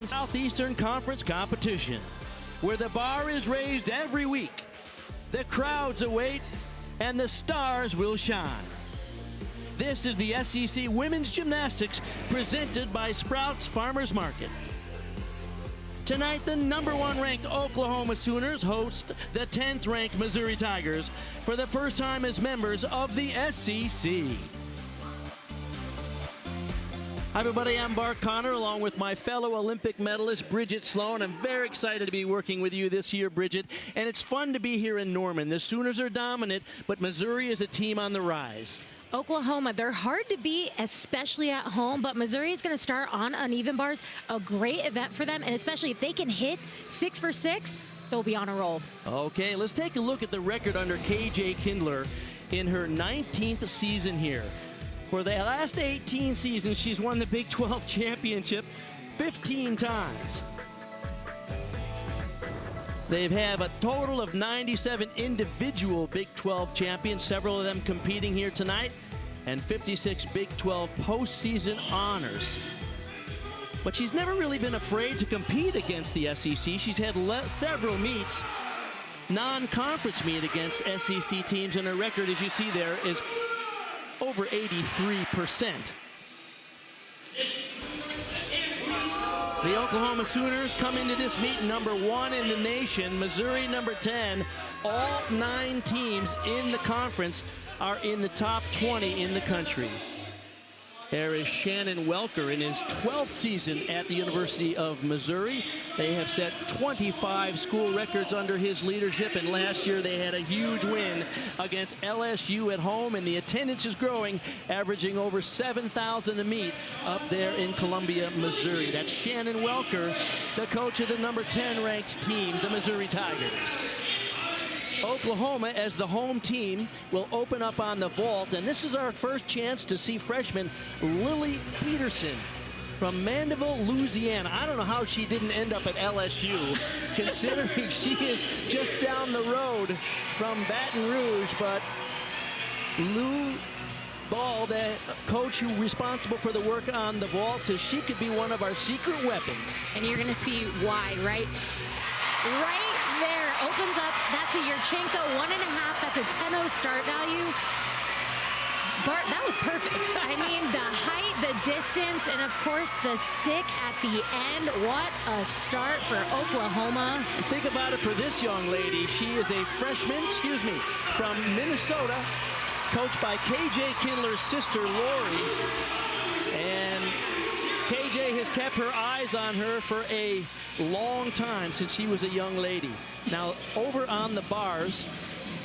Southeastern Conference competition, where the bar is raised every week, the crowds await, and the stars will shine. This is the SEC Women's Gymnastics presented by Sprouts Farmers Market. Tonight, the #1 ranked Oklahoma Sooners host the 10th ranked Missouri Tigers for the first time as members of the SEC. Hi everybody, I'm Bart Connor along with my fellow Olympic medalist Bridget Sloan. I'm very excited to be working with you this year, Bridget, and it's fun to be here in Norman. The Sooners are dominant, but Missouri is a team on the rise. Oklahoma, they're hard to beat, especially at home, but Missouri is going to start on uneven bars. A great event for them, and especially if they can hit 6 for 6, they'll be on a roll. Okay, let's take a look at the record under KJ Kindler in her 19th season here. For the last 18 seasons, she's won the Big 12 championship 15 times. They have a total of 97 individual Big 12 champions, several of them competing here tonight, and 56 Big 12 postseason honors. But she's never really been afraid to compete against the SEC. She's had several meets, non-conference meet against SEC teams, and her record, as you see there, is over 83%. The Oklahoma Sooners come into this meet #1 in the nation. Missouri #10. All 9 teams in the conference are in the top 20 in the country. There is Shannon Welker in his 12th season at the University of Missouri. They have set 25 school records under his leadership, and last year they had a huge win against LSU at home, and the attendance is growing, averaging over 7,000 a meet up there in Columbia, Missouri. That's Shannon Welker, the coach of the #10 ranked team, the Missouri Tigers. Oklahoma, as the home team, will open up on the vault, and this is our first chance to see freshman Lily Peterson from Mandeville, Louisiana. I don't know how she didn't end up at LSU, considering she is just down the road from Baton Rouge, but Lou Ball, the coach who's responsible for the work on the vault, says she could be one of our secret weapons. And you're going to see why, right there, opens up. That's a Yurchenko 1.5. That's a 10-0 start value. Bart, that was perfect. I mean, the height, the distance, and of course the stick at the end. What a start for Oklahoma. Think about it for this young lady. She is a freshman, from Minnesota, coached by KJ Kindler's sister, Lori. And KJ has kept her eyes on her for a long time, since she was a young lady. Now, over on the bars,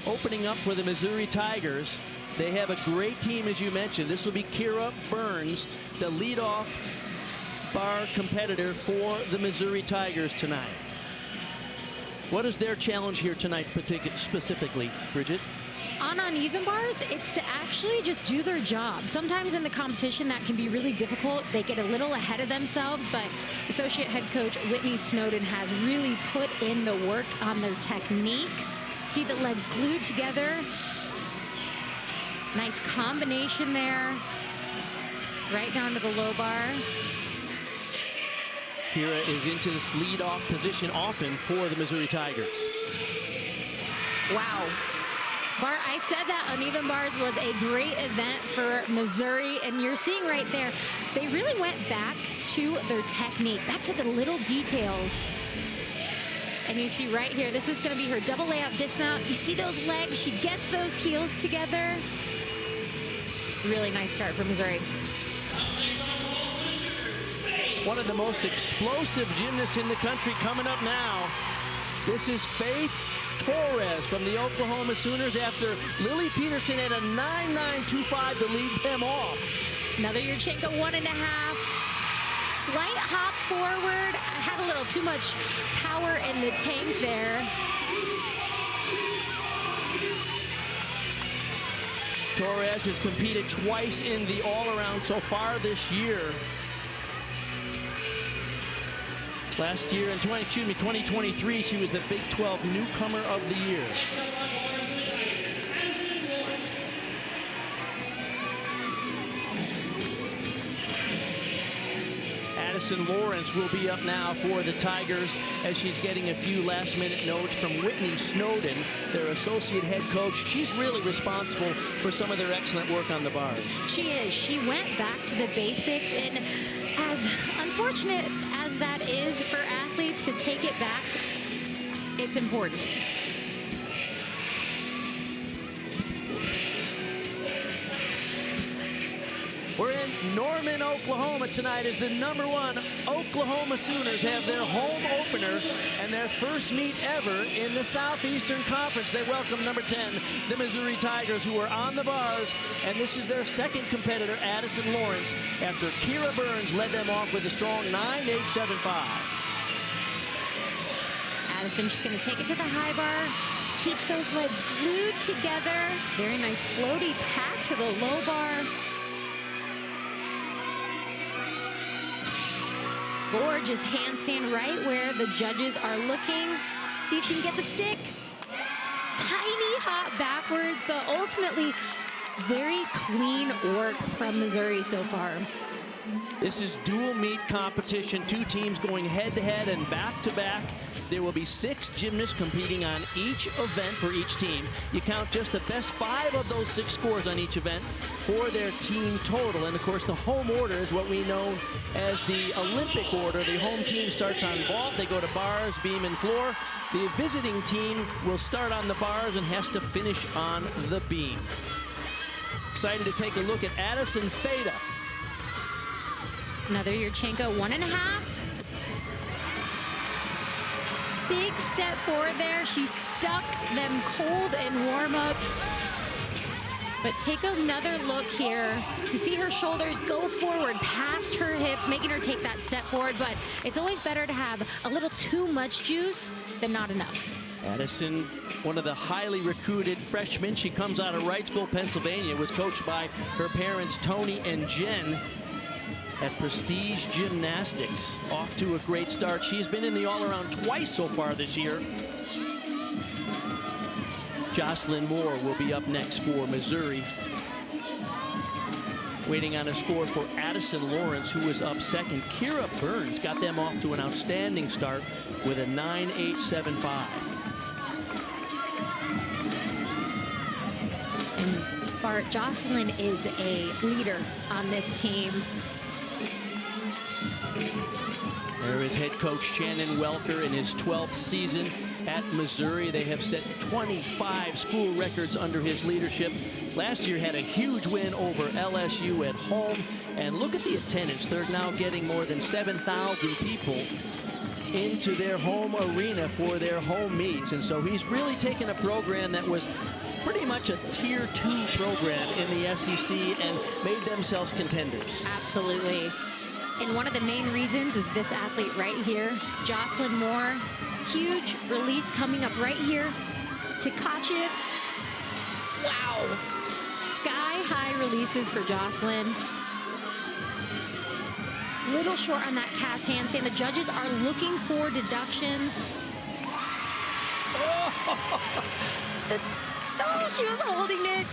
opening up for the Missouri Tigers, they have a great team, as you mentioned. This will be Kira Burns, the leadoff bar competitor for the Missouri Tigers tonight. What is their challenge here tonight, specifically, Bridget? On uneven bars, it's to actually just do their job. Sometimes in the competition that can be really difficult. They get a little ahead of themselves, but associate head coach Whitney Snowden has really put in the work on their technique. See the legs glued together. Nice combination there. Right down to the low bar. Kira is into this leadoff position often for the Missouri Tigers. Wow. Bart, I said that uneven bars was a great event for Missouri, and you're seeing right there, they really went back to their technique, back to the little details. And you see right here, this is going to be her double layout dismount. You see those legs, she gets those heels together. Really nice start for Missouri. One of the most explosive gymnasts in the country coming up now. This is Faith Torres from the Oklahoma Sooners, after Lily Peterson had a 9.925 to lead them off. Another Yurchenko 1.5. Slight hop forward. I had a little too much power in the tank there. Torres has competed twice in the all-around so far this year. Last year in 2023, she was the Big 12 Newcomer of the Year. Addison Lawrence will be up now for the Tigers as she's getting a few last-minute notes from Whitney Snowden, their associate head coach. She's really responsible for some of their excellent work on the bars. She is. She went back to the basics, and as unfortunate as that is for athletes to take it back, it's important. We're in Norman, Oklahoma tonight as the #1 Oklahoma Sooners have their home opener and their first meet ever in the Southeastern Conference. They welcome number 10, the Missouri Tigers, who are on the bars, and this is their second competitor, Addison Lawrence, after Kira Burns led them off with a strong 9.875. Addison just going to take it to the high bar, keeps those legs glued together. Very nice floaty pack to the low bar. Gorgeous handstand right where the judges are looking. See if she can get the stick. Tiny hop backwards, but ultimately very clean work from Missouri so far. This is dual meet competition, two teams going head-to-head and back-to-back. There will be 6 gymnasts competing on each event for each team. You count just the best 5 of those 6 scores on each event for their team total. And of course, the home order is what we know as the Olympic order. The home team starts on vault. They go to bars, beam, and floor. The visiting team will start on the bars and has to finish on the beam. Excited to take a look at Addison Feda. Another Yurchenko 1.5. Big step forward there. She stuck them cold in warm-ups. But take another look here. You see her shoulders go forward past her hips, making her take that step forward. But it's always better to have a little too much juice than not enough. Addison, one of the highly recruited freshmen. She comes out of Wrightsville, Pennsylvania, was coached by her parents, Tony and Jen, at Prestige Gymnastics. Off to a great start. She's been in the all-around twice so far this year. Jocelyn Moore will be up next for Missouri. Waiting on a score for Addison Lawrence, who is up second. Kira Burns got them off to an outstanding start with a 9.875. And Bart, Jocelyn is a leader on this team. There is head coach Shannon Welker in his 12th season at Missouri. They have set 25 school records under his leadership. Last year had a huge win over LSU at home. And look at the attendance. They're now getting more than 7,000 people into their home arena for their home meets. And so he's really taken a program that was pretty much a tier 2 program in the SEC and made themselves contenders. Absolutely. And one of the main reasons is this athlete right here, Jocelyn Moore. Huge release coming up right here. Tkachev. Wow. Sky-high releases for Jocelyn. Little short on that cast handstand. The judges are looking for deductions. Oh, she was holding it.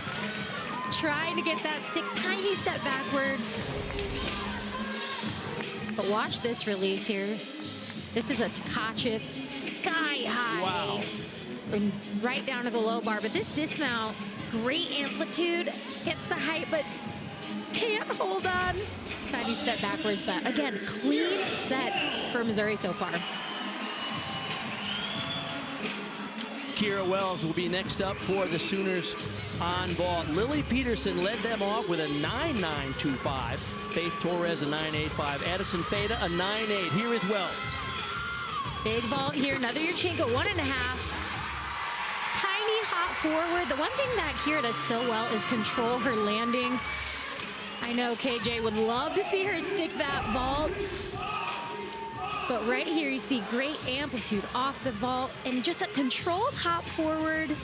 Trying to get that stick. Tiny step backwards. But watch this release here. This is a Tkachev sky high. Wow. And right down to the low bar. But this dismount, great amplitude, hits the height, but can't hold on. Tiny step backwards, but again, clean sets for Missouri so far. Kira Wells will be next up for the Sooners on vault. Lily Peterson led them off with a 9.925. Faith Torres a 9.85. Addison Feda a 9.8. Here is Wells. Big vault here. Another Yurchenko 1.5. Tiny hop forward. The one thing that Kira does so well is control her landings. I know KJ would love to see her stick that vault. But right here you see great amplitude off the vault and just a controlled hop forward.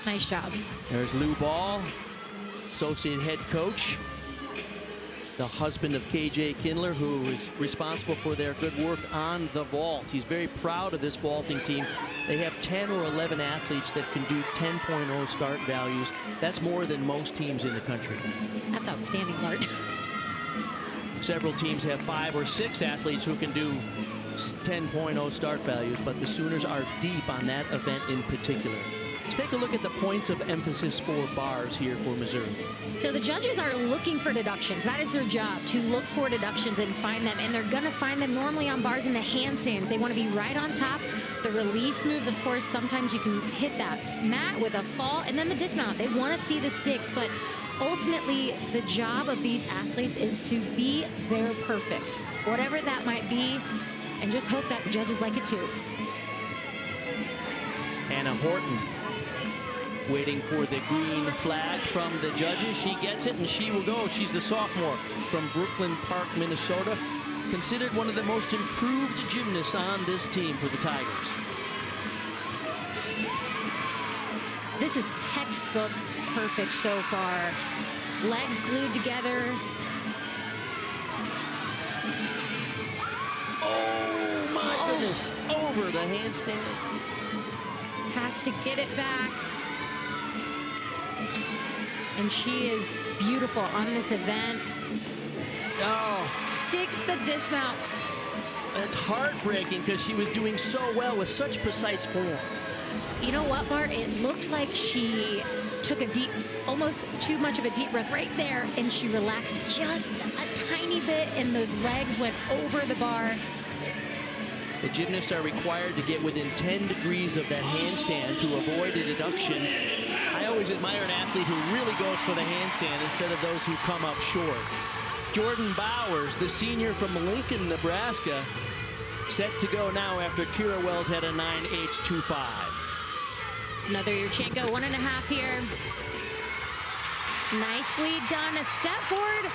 Nice job. There's Lou Ball, associate head coach, the husband of KJ Kindler, who is responsible for their good work on the vault. He's very proud of this vaulting team. They have 10 or 11 athletes that can do 10.0 start values. That's more than most teams in the country. That's outstanding, Bart. Several teams have 5 or 6 athletes who can do 10.0 start values, but the Sooners are deep on that event in particular. Let's take a look at the points of emphasis for bars here for Missouri. So the judges are looking for deductions. That is their job, to look for deductions and find them. And they're going to find them normally on bars in the handstands. They want to be right on top. The release moves, of course, sometimes you can hit that mat with a fall. And then the dismount. They want to see the sticks. But ultimately, the job of these athletes is to be their perfect, whatever that might be, and just hope that the judges like it too. Hannah Horton waiting for the green flag from the judges. She gets it, and she will go. She's the sophomore from Brooklyn Park, Minnesota. Considered one of the most improved gymnasts on this team for the Tigers. This is textbook perfect so far. Legs glued together. Oh, my goodness. Over the handstand. Has to get it back. And she is beautiful on this event. Oh, Sticks the dismount. that's heartbreaking because she was doing so well with such precise form. You know what, Bart? It looked like she took a deep, almost too much of a deep breath right there, and she relaxed just a tiny bit, and those legs went over the bar. The gymnasts are required to get within 10 degrees of that handstand to avoid a deduction. I always admire an athlete who really goes for the handstand instead of those who come up short. Jordan Bowers, the senior from Lincoln, Nebraska, set to go now after Kira Wells had a 9.825. Another Yurchenko, 1.5 here. Nicely done, a step forward.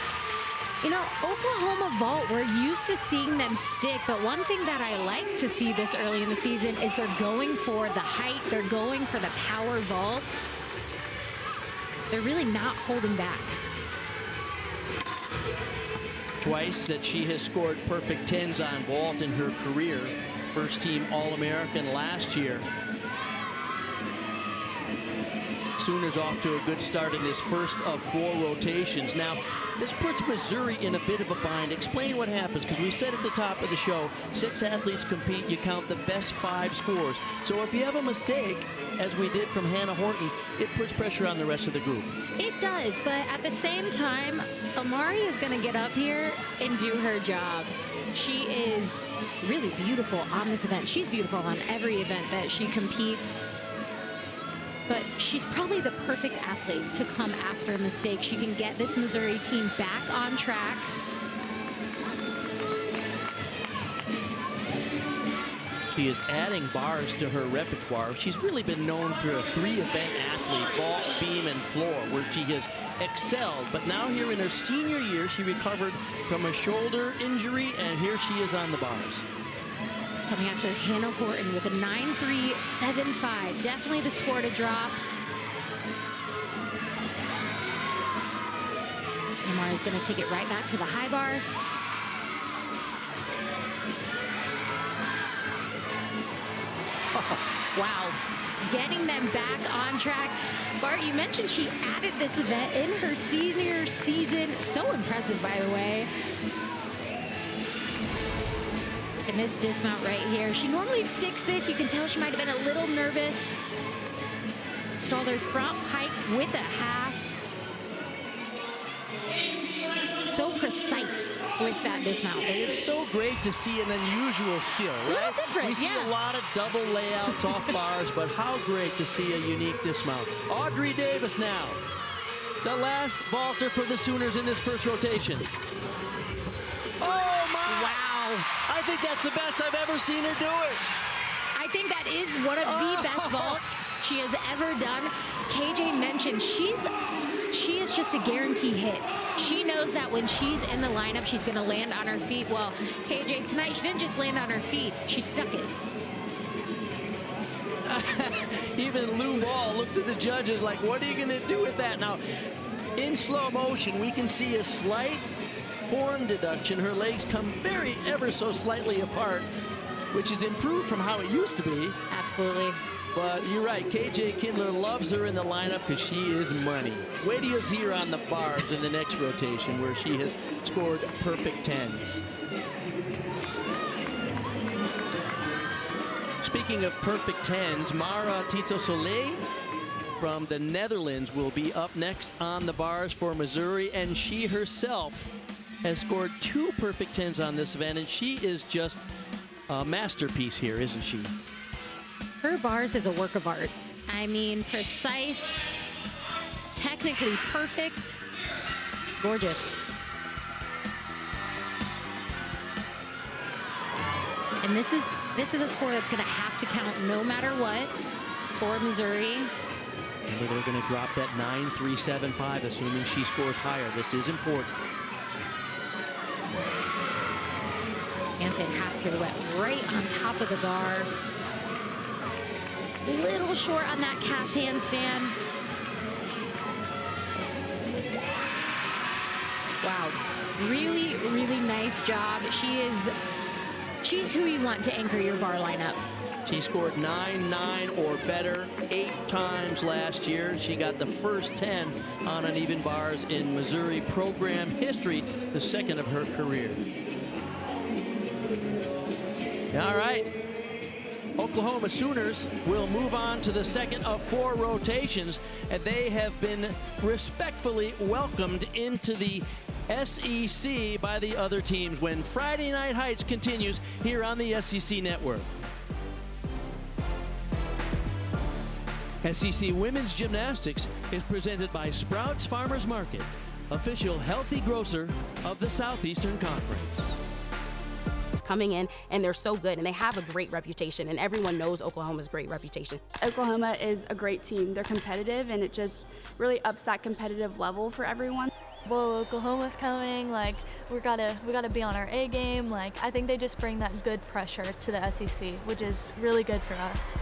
You know, Oklahoma vault, we're used to seeing them stick, but one thing that I like to see this early in the season is they're going for the height, they're going for the power vault. They're really not holding back. Twice that she has scored perfect 10s on vault in her career. First team All-American last year. Sooners off to a good start in this first of 4 rotations. Now, this puts Missouri in a bit of a bind. Explain what happens, because we said at the top of the show, 6 athletes compete, you count the best 5 scores. So if you have a mistake, as we did from Hannah Horton, it puts pressure on the rest of the group. It does, but at the same time, Amari is going to get up here and do her job. She is really beautiful on this event. She's beautiful on every event that she competes. But she's probably the perfect athlete to come after a mistake. She can get this Missouri team back on track. She is adding bars to her repertoire. She's really been known for a 3-event athlete, vault, beam, and floor, where she has excelled. But now here in her senior year, she recovered from a shoulder injury, and here she is on the bars. Coming after Hannah Horton with a 9.375. Definitely the score to drop. Amari's going to take it right back to the high bar. Wow. Getting them back on track. Bart, you mentioned she added this event in her senior season. So impressive, by the way. And this dismount right here, she normally sticks this. You can tell she might have been a little nervous. Stalled her front pike with a half. So precise with that dismount. And it's so great to see an unusual skill, right? A little different, we see yeah. a lot of double layouts off bars, but how great to see a unique dismount. Audrey Davis now, the last vaulter for the Sooners in this first rotation. Oh, my! Wow. I think that's the best I've ever seen her do it. I think that is one of the best vaults she has ever done. KJ mentioned she is just a guarantee hit. She knows that when she's in the lineup, she's going to land on her feet. Well, KJ, tonight, she didn't just land on her feet. She stuck it. Even Lou Ball looked at the judges like, what are you going to do with that? Now, in slow motion, we can see a slight form deduction. Her legs come ever so slightly apart, which is improved from how it used to be. Absolutely. But you're right, KJ Kindler loves her in the lineup because she is money. Wait till you see her on the bars in the next rotation where she has scored perfect tens. Speaking of perfect tens, Mara Tito Soleil from the Netherlands will be up next on the bars for Missouri, and she herself has scored 2 perfect tens on this event, and she is just a masterpiece here, isn't she? Her bars is a work of art. I mean, precise, technically perfect, gorgeous. And this is a score that's going to have to count no matter what for Missouri. Remember, they're going to drop that 9.375, assuming she scores higher. This is important. Handstand half pirouette right on top of the bar. Little short on that cast handstand. Wow, really, really nice job. She's who you want to anchor your bar lineup. She scored 9-9 or better 8 times last year. She got the first 10 on uneven bars in Missouri program history, the second of her career. All right. Oklahoma Sooners will move on to the second of 4 rotations, and they have been respectfully welcomed into the SEC by the other teams when Friday Night Heights continues here on the SEC Network. SEC Women's Gymnastics is presented by Sprouts Farmers Market, official healthy grocer of the Southeastern Conference. Coming in, and they're so good, and they have a great reputation, and everyone knows Oklahoma's great reputation. Oklahoma is a great team. They're competitive, and it just really ups that competitive level for everyone. Whoa, Oklahoma's coming, like we gotta be on our A game. Like I think they just bring that good pressure to the SEC, which is really good for us.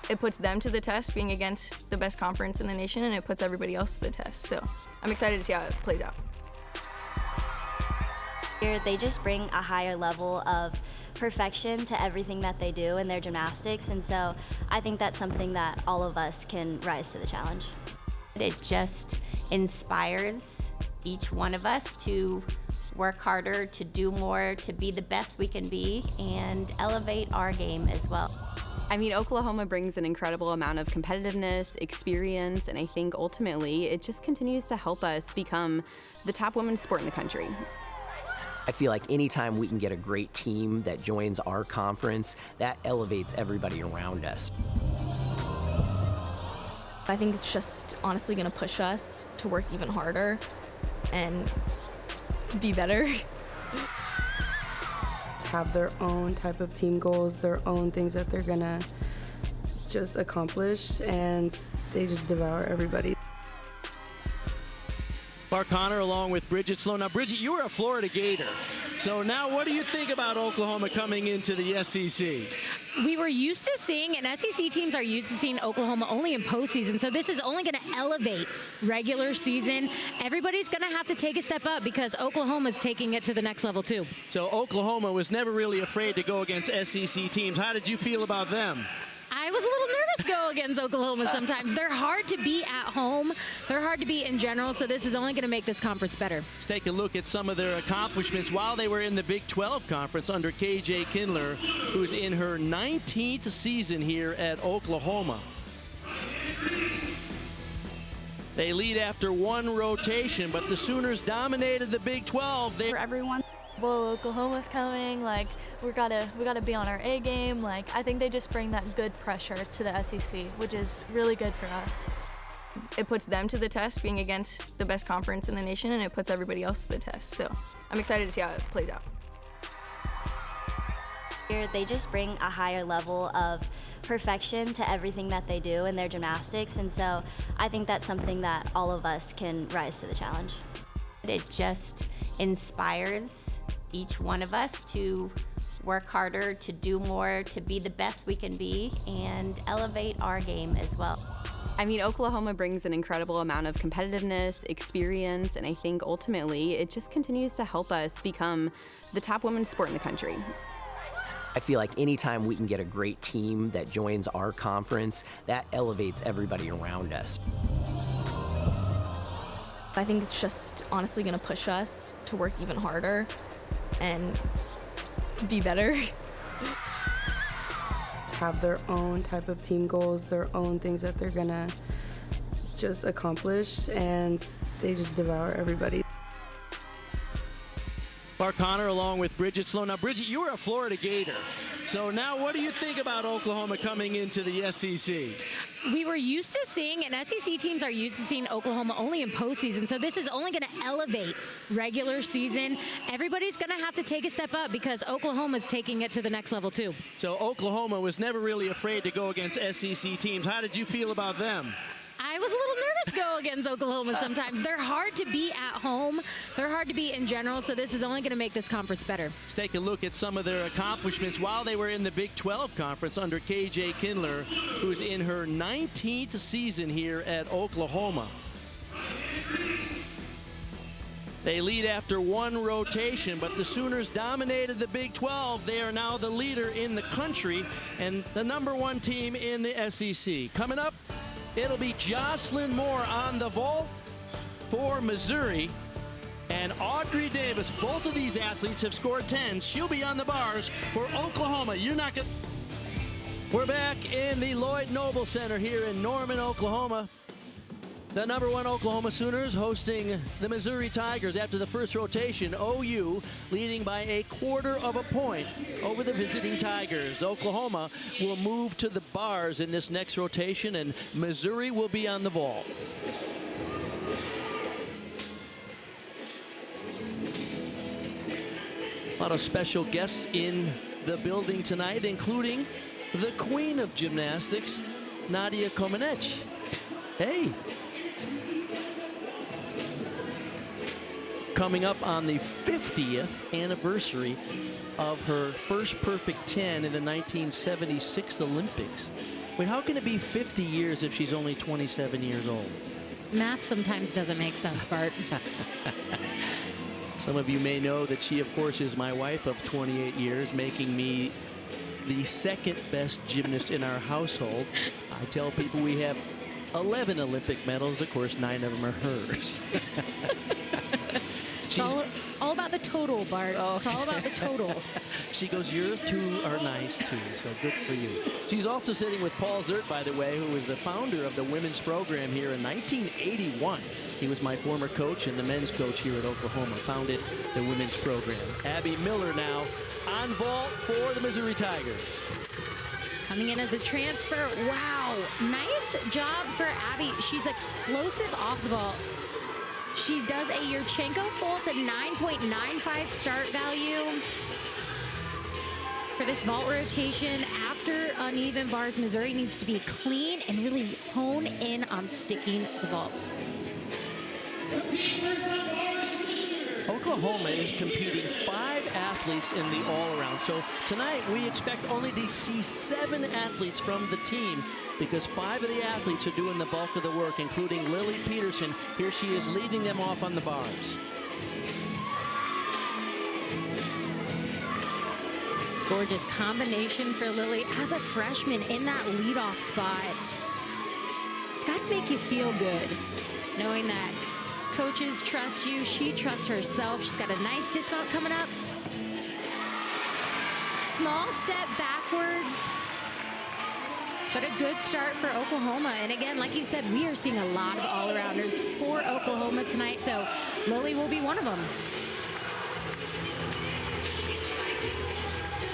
It puts them to the test being against the best conference in the nation, and it puts everybody else to the test. So I'm excited to see how it plays out. They just bring a higher level of perfection to everything that they do in their gymnastics, and so I think that's something that all of us can rise to the challenge. It just inspires each one of us to work harder, to do more, to be the best we can be, and elevate our game as well. I mean, Oklahoma brings an incredible amount of competitiveness, experience, and I think ultimately it just continues to help us become the top women's sport in the country. I feel like anytime we can get a great team that joins our conference, that elevates everybody around us. I think it's just honestly going to push us to work even harder and be better. To have their own type of team goals, their own things that they're going to just accomplish, and they just devour everybody. Mark Connor along with Bridget Sloan. Now, Bridget, you were a Florida Gator. So now what do you think about Oklahoma coming into the SEC? We were used to seeing, and SEC teams are used to seeing Oklahoma only in postseason, so this is only going to elevate regular season. Everybody's going to have to take a step up because Oklahoma's taking it to the next level too. So Oklahoma was never really afraid to go against SEC teams. How did you feel about them? I was a little nervous to go against Oklahoma sometimes. They're hard to beat at home. They're hard to beat in general, so this is only going to make this conference better. Let's take a look at some of their accomplishments while they were in the Big 12 conference under KJ Kindler, who's in her 19th season here at Oklahoma. They lead after 1 rotation, but the Sooners dominated the Big 12. For everyone. Whoa, Oklahoma's coming, like we gotta be on our A game. Like I think they just bring that good pressure to the SEC, which is really good for us. It puts them to the test being against the best conference in the nation, and it puts everybody else to the test. So I'm excited to see how it plays out. They just bring a higher level of perfection to everything that they do in their gymnastics, and so I think that's something that all of us can rise to the challenge. It just inspires each one of us to work harder, to do more, to be the best we can be, and elevate our game as well. I mean, Oklahoma brings an incredible amount of competitiveness, experience, and I think ultimately it just continues to help us become the top women's sport in the country. I feel like anytime we can get a great team that joins our conference, that elevates everybody around us. I think it's just honestly going to push us to work even harder and be better. Have their own type of team goals, their own things that they're gonna just accomplish, and they just devour everybody. Bart Conner along with Bridget Sloan. Now, Bridget, you were a Florida Gator. So now what do you think about Oklahoma coming into the SEC? We were used to seeing, and SEC teams are used to seeing Oklahoma only in postseason, so this is only going to elevate regular season. Everybody's going to have to take a step up because Oklahoma's taking it to the next level too. So Oklahoma was never really afraid to go against SEC teams. How did you feel about them? I was a little nervous to go against Oklahoma sometimes. They're hard to beat at home. They're hard to beat in general, so this is only going to make this conference better. Let's take a look at some of their accomplishments while they were in the Big 12 Conference under KJ Kindler, who's in her 19th season here at Oklahoma. They lead after one rotation, but the Sooners dominated the Big 12. They are now the leader in the country and the #1 team in the SEC. Coming up, it'll be Jocelyn Moore on the vault for Missouri and Audrey Davis. Both of these athletes have scored 10s. She'll be on the bars for Oklahoma. You're not going to... We're back in the Lloyd Noble Center here in Norman, Oklahoma. The #1 Oklahoma Sooners hosting the Missouri Tigers after the first rotation. OU leading by a quarter of a point over the visiting Tigers. Oklahoma will move to the bars in this next rotation, and Missouri will be on the vault. A lot of special guests in the building tonight, including the queen of gymnastics, Nadia Comaneci. Hey. Coming up on the 50th anniversary of her first perfect 10 in the 1976 Olympics. Wait, how can it be 50 years if she's only 27 years old? Math sometimes doesn't make sense, Bart. Some of you may know that she, of course, is my wife of 28 years, making me the second best gymnast in our household. I tell people we have 11 Olympic medals. Of course, 9 of them are hers. It's all about the total, Bart. It's all about the total. She goes, yours two are nice too, so good for you. She's also sitting with Paul Ziert, by the way, who was the founder of the women's program here in 1981. He was my former coach and the men's coach here at Oklahoma, founded the women's program. Abby Miller now on vault for the Missouri Tigers. Coming in as a transfer. Wow, nice job for Abby. She's explosive off the vault. She does a Yurchenko vault at 9.95 start value. For this vault rotation, after uneven bars, Missouri needs to be clean and really hone in on sticking the vaults. Oklahoma is competing 5 athletes in the all-around. So tonight we expect only to see 7 athletes from the team because 5 of the athletes are doing the bulk of the work, including Lily Peterson. Here she is leading them off on the bars. Gorgeous combination for Lily as a freshman in that leadoff spot. It's got to make you feel good knowing that coaches trust you. She trusts herself. She's got a nice dismount coming up. Small step backwards, but a good start for Oklahoma. And again, like you said, we are seeing a lot of all-arounders for Oklahoma tonight, so Lily will be one of them.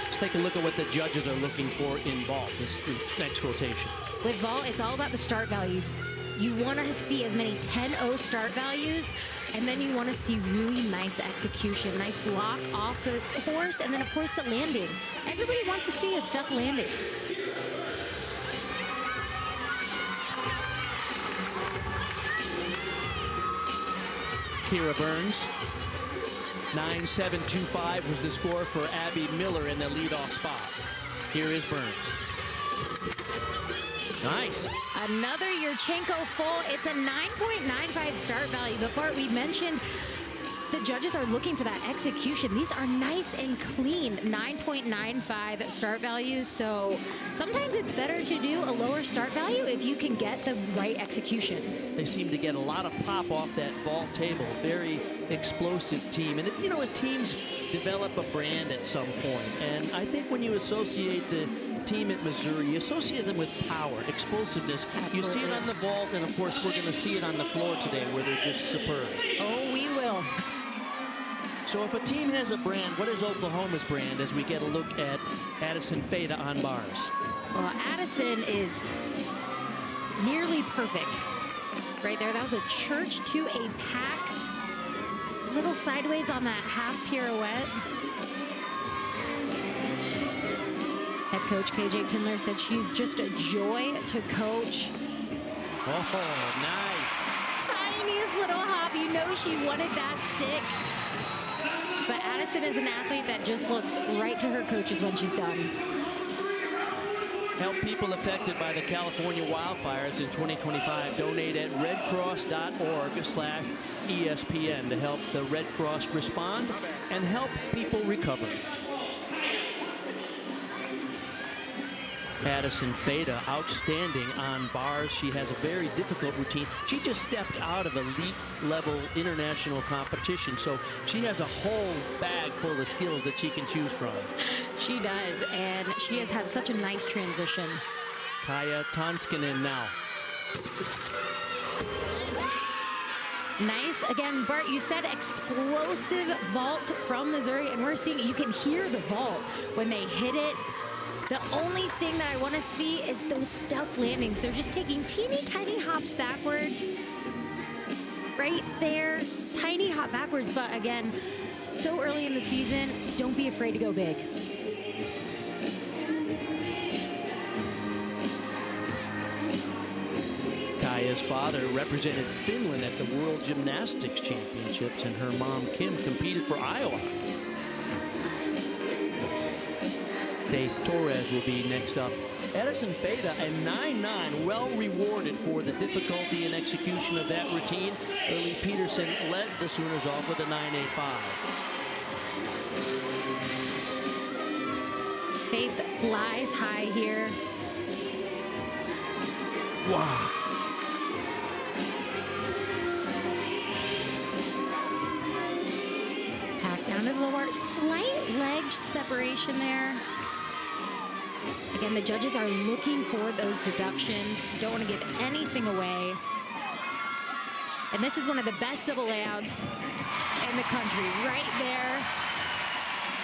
Let's take a look at what the judges are looking for in vault this next rotation. With vault, it's all about the start value. You want to see as many 10-0 start values, and then you want to see really nice execution, nice block off the horse, and then, of course, the landing. Everybody wants to see a stuck landing. Kira Burns, 9.725 was the score for Abby Miller in the leadoff spot. Here is Burns. Nice. Another Yurchenko full. It's a 9.95 start value. But Bart, we mentioned The judges are looking for that execution. These are nice and clean, 9.95 start values. So sometimes it's better to do a lower start value if you can get the right execution. They seem to get a lot of pop off that vault table. Very explosive team. And, you know, as teams develop a brand at some point, and I think when you associate the team at Missouri, you associate them with power, explosiveness. Absolutely. You see it on the vault, and of course we're going to see it on the floor today where they're just superb. Oh, we will. So if a team has a brand, what is Oklahoma's brand as we get a look at Addison Feda on bars? Well, Addison is nearly perfect right there. That was a church to a pack. Little sideways on that half pirouette. Head coach KJ Kindler said she's just a joy to coach. Oh, nice. Tiniest little hop. You know she wanted that stick. But Addison is an athlete that just looks right to her coaches when she's done. Help people affected by the California wildfires in 2025. Donate at redcross.org/ESPN to help the Red Cross respond and help people recover. Addison Feda, outstanding on bars. She has a very difficult routine. She just stepped out of elite level international competition, so she has a whole bag full of skills that she can choose from. She does, and she has had such a nice transition. Kaya Tonskanen now. Nice. Again, Bart, you said explosive vaults from Missouri, and we're seeing, you can hear the vault when they hit it. The only thing that I want to see is those stealth landings. They're just taking teeny tiny hops backwards. Right there, tiny hop backwards. But again, so early in the season, don't be afraid to go big. Kaya's father represented Finland at the World Gymnastics Championships, and her mom, Kim, competed for Iowa. Faith Torres will be next up. Edison Feda, a 9-9, well rewarded for the difficulty and execution of that routine. Lily Peterson led the Sooners off with a 9.85. Faith flies high here. Wow. Back down to the lower, slight leg separation there. Again, the judges are looking for those deductions. Don't want to give anything away. And this is one of the best double layouts in the country, right there.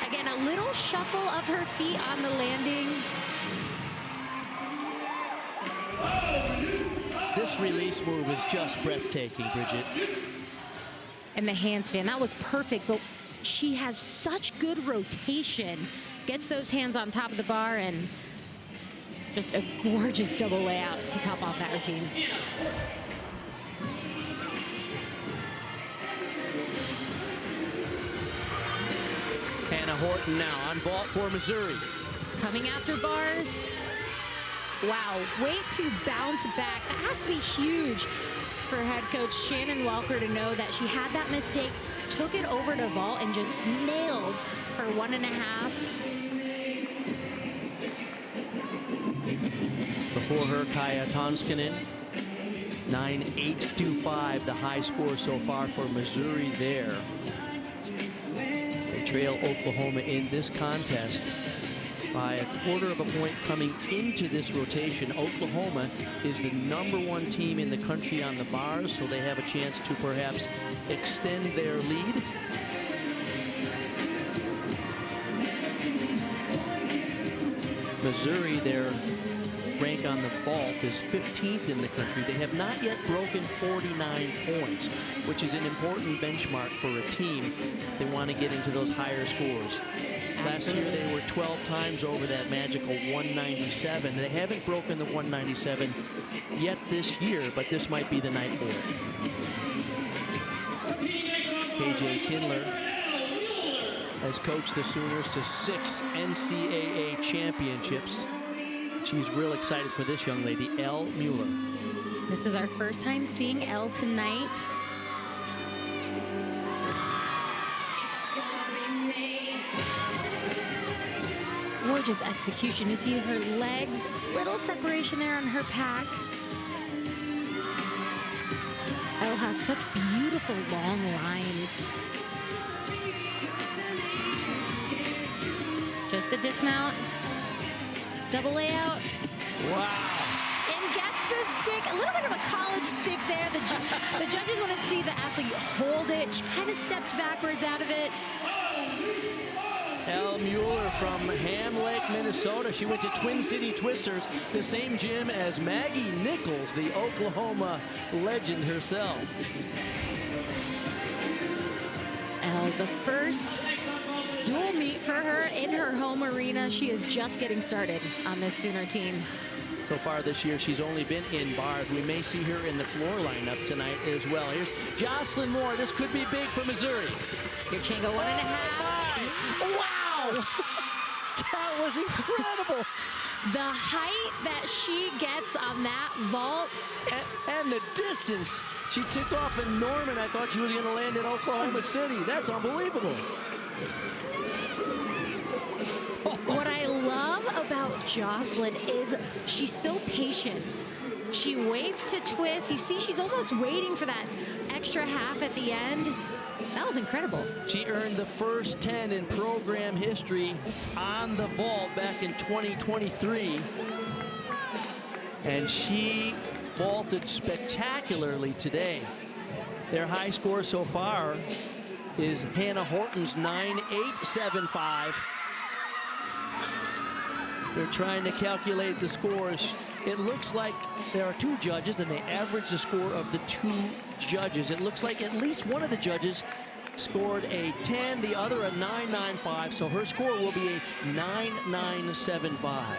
Again, a little shuffle of her feet on the landing. This release move is just breathtaking, Bridget. And the handstand, that was perfect, but she has such good rotation. Gets those hands on top of the bar, and just a gorgeous double layout to top off that routine. Hannah Horton now on vault for Missouri. Coming after bars. Wow, way to bounce back. That has to be huge for head coach Shannon Welker to know that she had that mistake, took it over to vault, and just nailed her 1.5. Before her, Kaya Tonskanen, 9.825, the high score so far for Missouri there. They trail Oklahoma in this contest by a quarter of a point coming into this rotation. Oklahoma is the #1 team in the country on the bars, so they have a chance to perhaps extend their lead. Missouri, their rank on the vault is 15th in the country. They have not yet broken 49 points, which is an important benchmark for a team. They want to get into those higher scores. Last year they were 12 times over that magical 197. They haven't broken the 197 yet this year, but this might be the night for it. KJ Kindler has coached the Sooners to 6 NCAA championships. She's real excited for this young lady, Elle Mueller. This is our first time seeing Elle tonight. gorgeous execution. You see her legs, little separation there on her pack. Elle has such beautiful long lines. Just the dismount, double layout. Wow. And gets the stick, a little bit of a college stick there. The judges want to see the athlete hold it. She kind of stepped backwards out of it. Elle Mueller from Ham Lake, Minnesota. She went to Twin City Twisters, the same gym as Maggie Nichols, the Oklahoma legend herself. Elle, the first dual meet for her in her home arena. She is just getting started on this Sooner team. So far this year, she's only been in bars. We may see her in the floor lineup tonight as well. Here's Jocelyn Moore. This could be big for Missouri. Yurchenko 1.5. Wow! That was incredible. The height that she gets on that vault. And the distance. She took off in Norman. I thought she was going to land in Oklahoma City. That's unbelievable. What I love about Jocelyn is she's so patient. She waits to twist. You see, she's almost waiting for that extra half at the end. That was incredible. She earned the first 10 in program history on the vault back in 2023. And she vaulted spectacularly today. Their high score so far is Hannah Horton's 9.875. They're trying to calculate the scores. It looks like there are two judges, and they average the score of the two judges. It looks like at least one of the judges scored a 10, the other a 9.95, so her score will be a 9.975.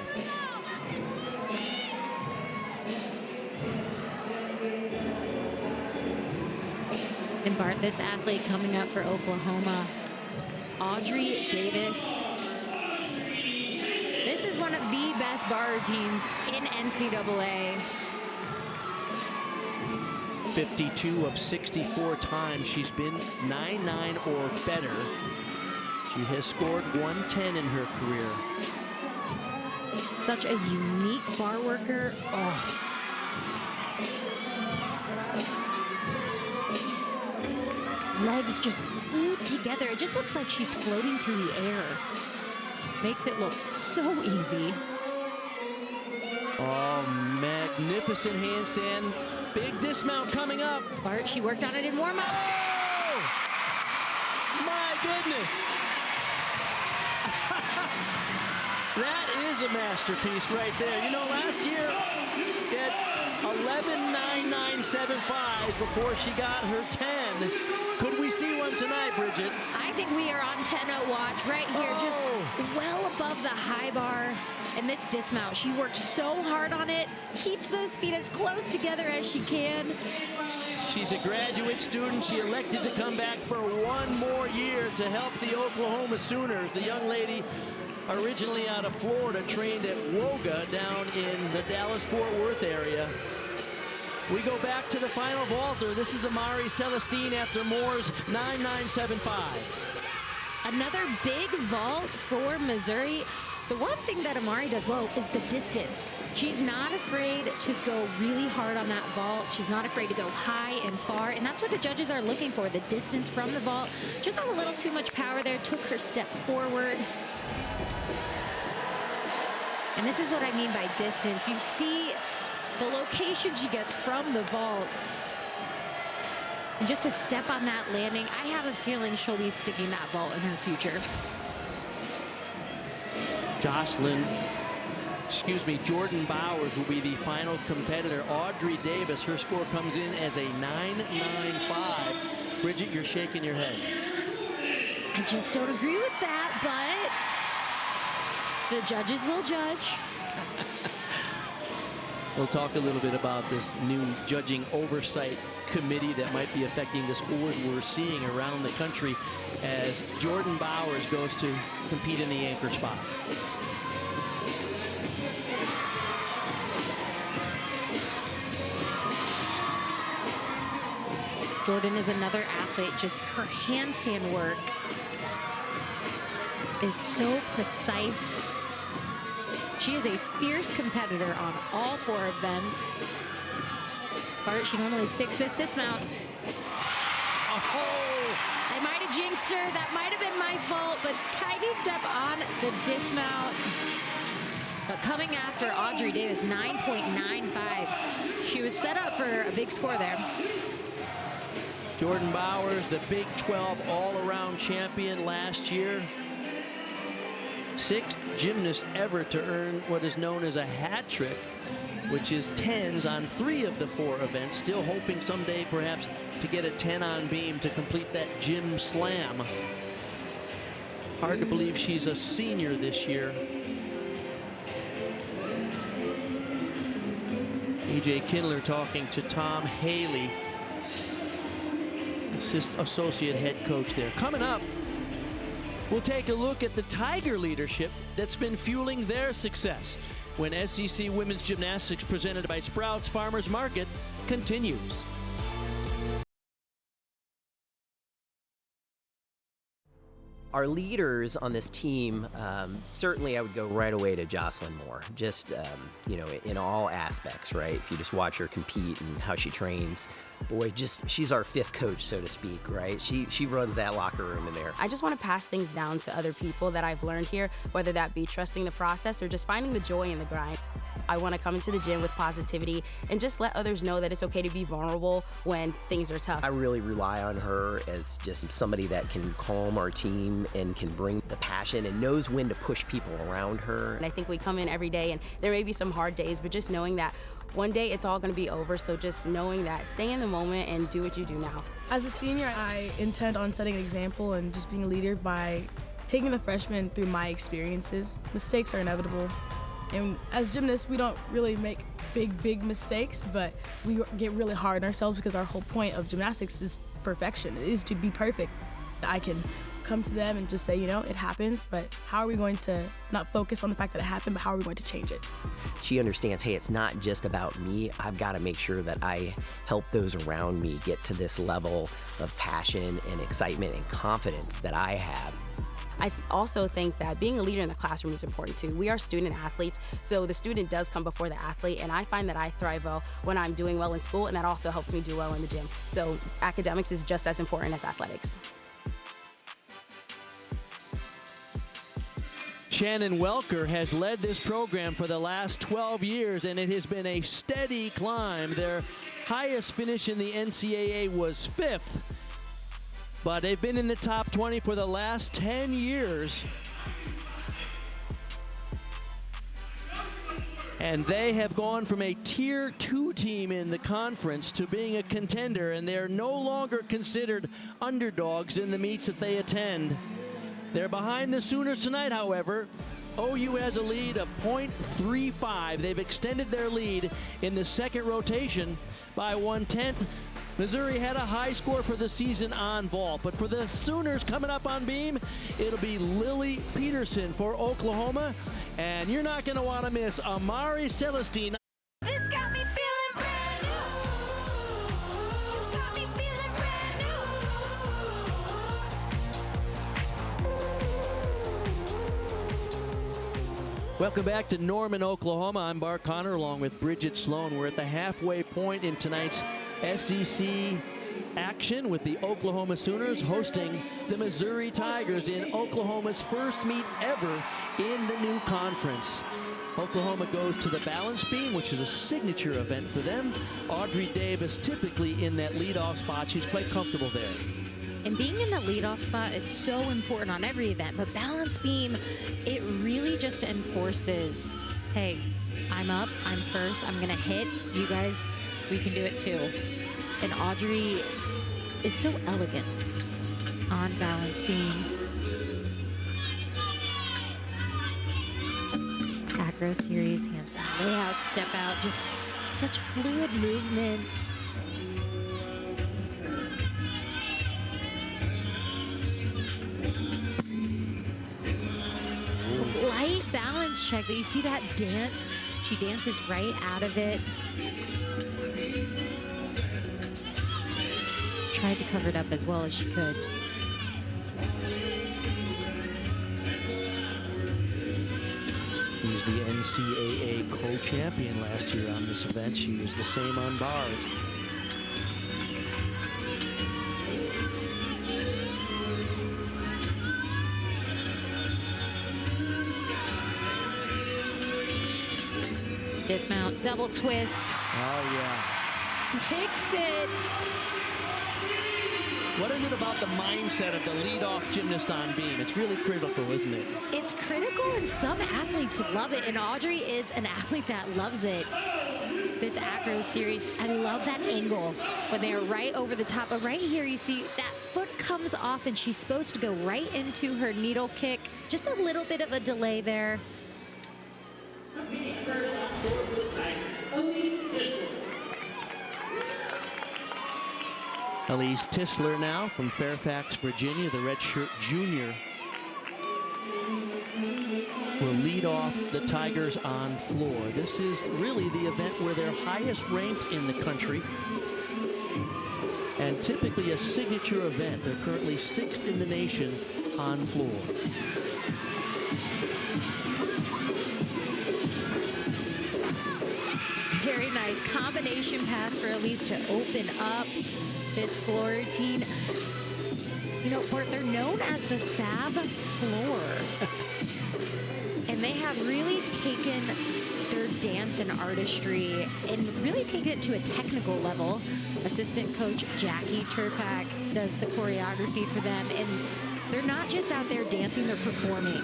And Bart, this athlete coming up for Oklahoma, Audrey Davis. This is one of the best bar routines in NCAA. 52 of 64 times she's been 9.9 or better. She has scored 110 in her career. Such a unique bar worker. Oh. Legs just glued together. It just looks like she's floating through the air. Makes it look so easy. Oh, magnificent handstand. Big dismount coming up. Bart, she worked on it in warm-ups. Oh! My goodness. That is a masterpiece right there. You know, last year, she had 11.9975 before she got her 10. Could we see one tonight, Bridget? I think we are on 10-0 watch right here, just well above the high bar. And this dismount, she worked so hard on it, keeps those feet as close together as she can. She's a graduate student. She elected to come back for one more year to help the Oklahoma Sooners. The young lady, originally out of Florida, trained at Woga down in the Dallas-Fort Worth area. We go back to the final vaulter. This is Amari Celestine after Moore's 9.975. Another big vault for Missouri. The one thing that Amari does well is the distance. She's not afraid to go really hard on that vault. She's not afraid to go high and far, and that's what the judges are looking for, the distance from the vault. Just had a little too much power there, took her step forward. And this is what I mean by distance. You see the location she gets from the vault. And just to step on that landing, I have a feeling she'll be sticking that vault in her future. Jordan Bowers will be the final competitor. Audrey Davis, her score comes in as a 9.95. Bridget, you're shaking your head. I just don't agree with that, but the judges will judge. We'll talk a little bit about this new judging oversight committee that might be affecting the scores we're seeing around the country as Jordan Bowers goes to compete in the anchor spot. Jordan is another athlete, just her handstand work is so precise. She is a fierce competitor on all 4 events. Bart, she normally sticks this dismount. Oh! I might have jinxed her. That might have been my fault, but tiny step on the dismount. But coming after Audrey Davis, 9.95. She was set up for a big score there. Jordan Bowers, the Big 12 all-around champion last year. 6th gymnast ever to earn what is known as a hat trick, which is 10s on 3 of the 4 events. Still hoping someday perhaps to get a 10 on beam to complete that gym slam. Hard to believe she's a senior this year. E.J. Kindler talking to Tom Haley, associate head coach there. Coming up, we'll take a look at the Tiger leadership that's been fueling their success when SEC Women's Gymnastics, presented by Sprouts Farmers Market, continues. Our leaders on this team, certainly I would go right away to Jocelyn Moore, just, you know, in all aspects, right? If you just watch her compete and how she trains, boy, she's our 5th coach, so to speak, right? She runs that locker room in there. I just want to pass things down to other people that I've learned here, whether that be trusting the process or just finding the joy in the grind. I want to come into the gym with positivity and just let others know that it's okay to be vulnerable when things are tough. I really rely on her as just somebody that can calm our team and can bring the passion and knows when to push people around her. And I think we come in every day and there may be some hard days, but just knowing that one day it's all going to be over. So just knowing that, stay in the moment and do what you do now. As a senior, I intend on setting an example and just being a leader by taking the freshmen through my experiences. Mistakes are inevitable. And as gymnasts, we don't really make big mistakes, but we get really hard on ourselves because our whole point of gymnastics is perfection. It is to be perfect. I can come to them and just say, you know, it happens, but how are we going to not focus on the fact that it happened, but how are we going to change it? She understands, hey, it's not just about me. I've got to make sure that I help those around me get to this level of passion and excitement and confidence that I have. I also think that being a leader in the classroom is important too. We are student athletes, so the student does come before the athlete, and I find that I thrive well when I'm doing well in school, and that also helps me do well in the gym. So academics is just as important as athletics. Shannon Welker has led this program for the last 12 years, and it has been a steady climb. Their highest finish in the NCAA was 5th. But they've been in the top 20 for the last 10 years. And they have gone from a Tier 2 team in the conference to being a contender, and they're no longer considered underdogs in the meets that they attend. They're behind the Sooners tonight, however. OU has a lead of .35. They've extended their lead in the second rotation by 1/10. Missouri had a high score for the season on vault, but for the Sooners coming up on beam, it'll be Lily Peterson for Oklahoma, and you're not going to want to miss Amari Celestine. This got me feeling brand new. You got me feeling brand new. Welcome back to Norman, Oklahoma. I'm Bart Connor along with Bridget Sloan. We're at the halfway point in tonight's SEC action with the Oklahoma Sooners hosting the Missouri Tigers in Oklahoma's first meet ever in the new conference. Oklahoma goes to the balance beam, which is a signature event for them. Audrey Davis typically in that leadoff spot. She's quite comfortable there. And being in the leadoff spot is so important on every event, but balance beam, it really just enforces, hey, I'm up, I'm first, I'm gonna hit, you guys, we can do it too. And Audrey is so elegant on balance beam. Acro series, handspring layout, step out, just such fluid movement. Slight balance check, but you see that dance? She dances right out of it. Tried to cover it up as well as she could. She's the NCAA co-champion last year on this event. She was the same on bars. Dismount, double twist. Oh, yeah. Takes it. What is it about the mindset of the leadoff gymnast on beam? It's really critical, isn't it? It's critical, and some athletes love it, and Audrey is an athlete that loves it. This acro series, I love that angle when they are right over the top. But right here, you see that foot comes off, and she's supposed to go right into her needle kick. Just a little bit of a delay there. Elise Tisler now from Fairfax, Virginia, the redshirt junior, will lead off the Tigers on floor. This is really the event where they're highest ranked in the country, and typically a signature event. They're currently 6th in the nation on floor. Very nice combination pass for Elise to open up this floor routine. You know, Bart, they're known as the Fab Floor. And they have really taken their dance and artistry and really taken it to a technical level. Assistant coach Jackie Turpak does the choreography for them. And they're not just out there dancing, they're performing.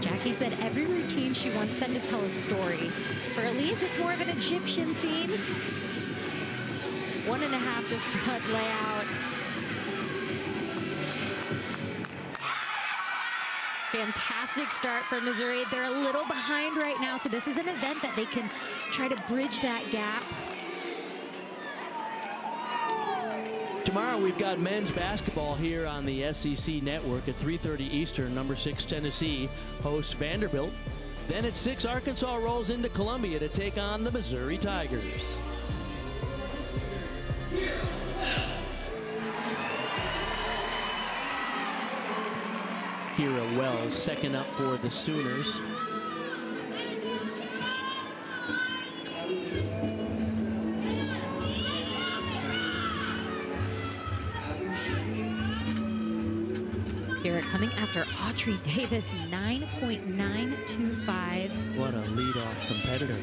Jackie said every routine she wants them to tell a story. For Elise, it's more of an Egyptian theme. 1.5 to front layout. Fantastic start for Missouri. They're a little behind right now, so this is an event that they can try to bridge that gap. Tomorrow we've got men's basketball here on the SEC Network at 3:30 Eastern. Number 6 Tennessee hosts Vanderbilt. Then at 6 Arkansas rolls into Columbia to take on the Missouri Tigers. Kira Wells second up for the Sooners. Kira coming after Autry Davis, 9.925. What a leadoff competitor.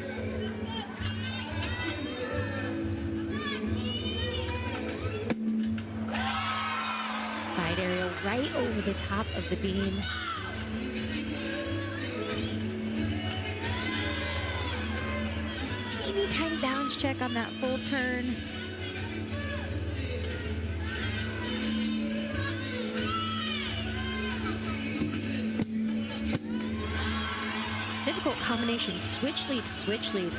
Side aerial right over the top of the beam. Teeny tiny balance check on that full turn. Difficult combination, switch leap, switch leap.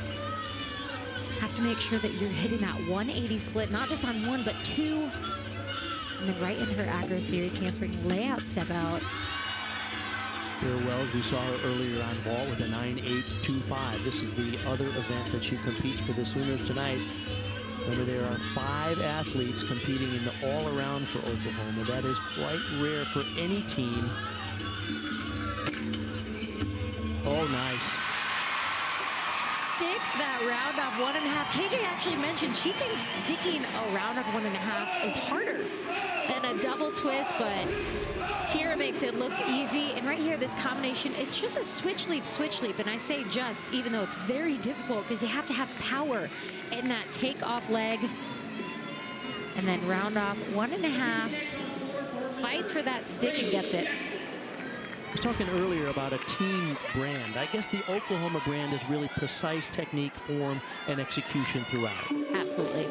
Have to make sure that you're hitting that 180 split, not just on one, but two. And then right in her acro series, handspring layout step out. Kira Wells, we saw her earlier on ball with a 9.825. This is the other event that she competes for the Sooners tonight. Remember, there are 5 athletes competing in the all-around for Oklahoma. That is quite rare for any team. Oh, nice. Sticks that round off 1.5. KJ actually mentioned she thinks sticking a round of 1.5 is harder than a double twist, but Kira makes it look easy. And right here, this combination, it's just a switch leap, and I say just, even though it's very difficult because you have to have power in that takeoff leg. And then round off 1.5, fights for that stick and gets it. I was talking earlier about a team brand. I guess the Oklahoma brand is really precise technique, form, and execution throughout. Absolutely.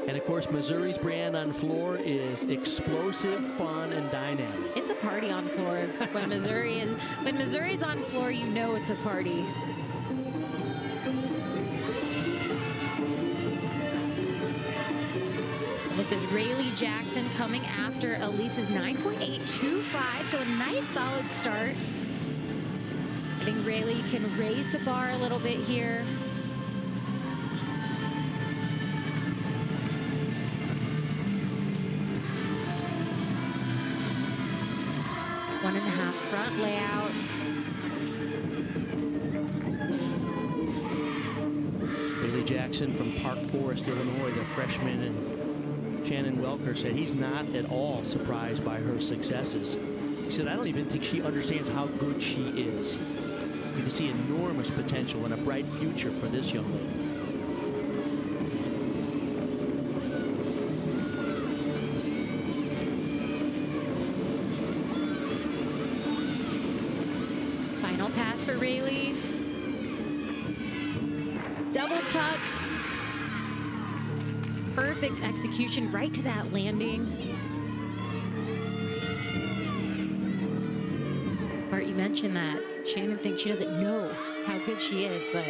And of course, Missouri's brand on floor is explosive, fun, and dynamic. It's a party on floor. When Missouri's on floor, you know it's a party. This is Rayleigh Jackson coming after Elise's 9.825, so a nice solid start. I think Rayleigh can raise the bar a little bit here. One and a half front layout. Rayleigh Jackson from Park Forest, Illinois, the freshman, and Shannon Welker said he's not at all surprised by her successes. He said, I don't even think she understands how good she is. You can see enormous potential and a bright future for this young lady. Final pass for Rayleigh. Double tuck. Perfect execution right to that landing. Bart, you mentioned that Shannon thinks she doesn't know how good she is, but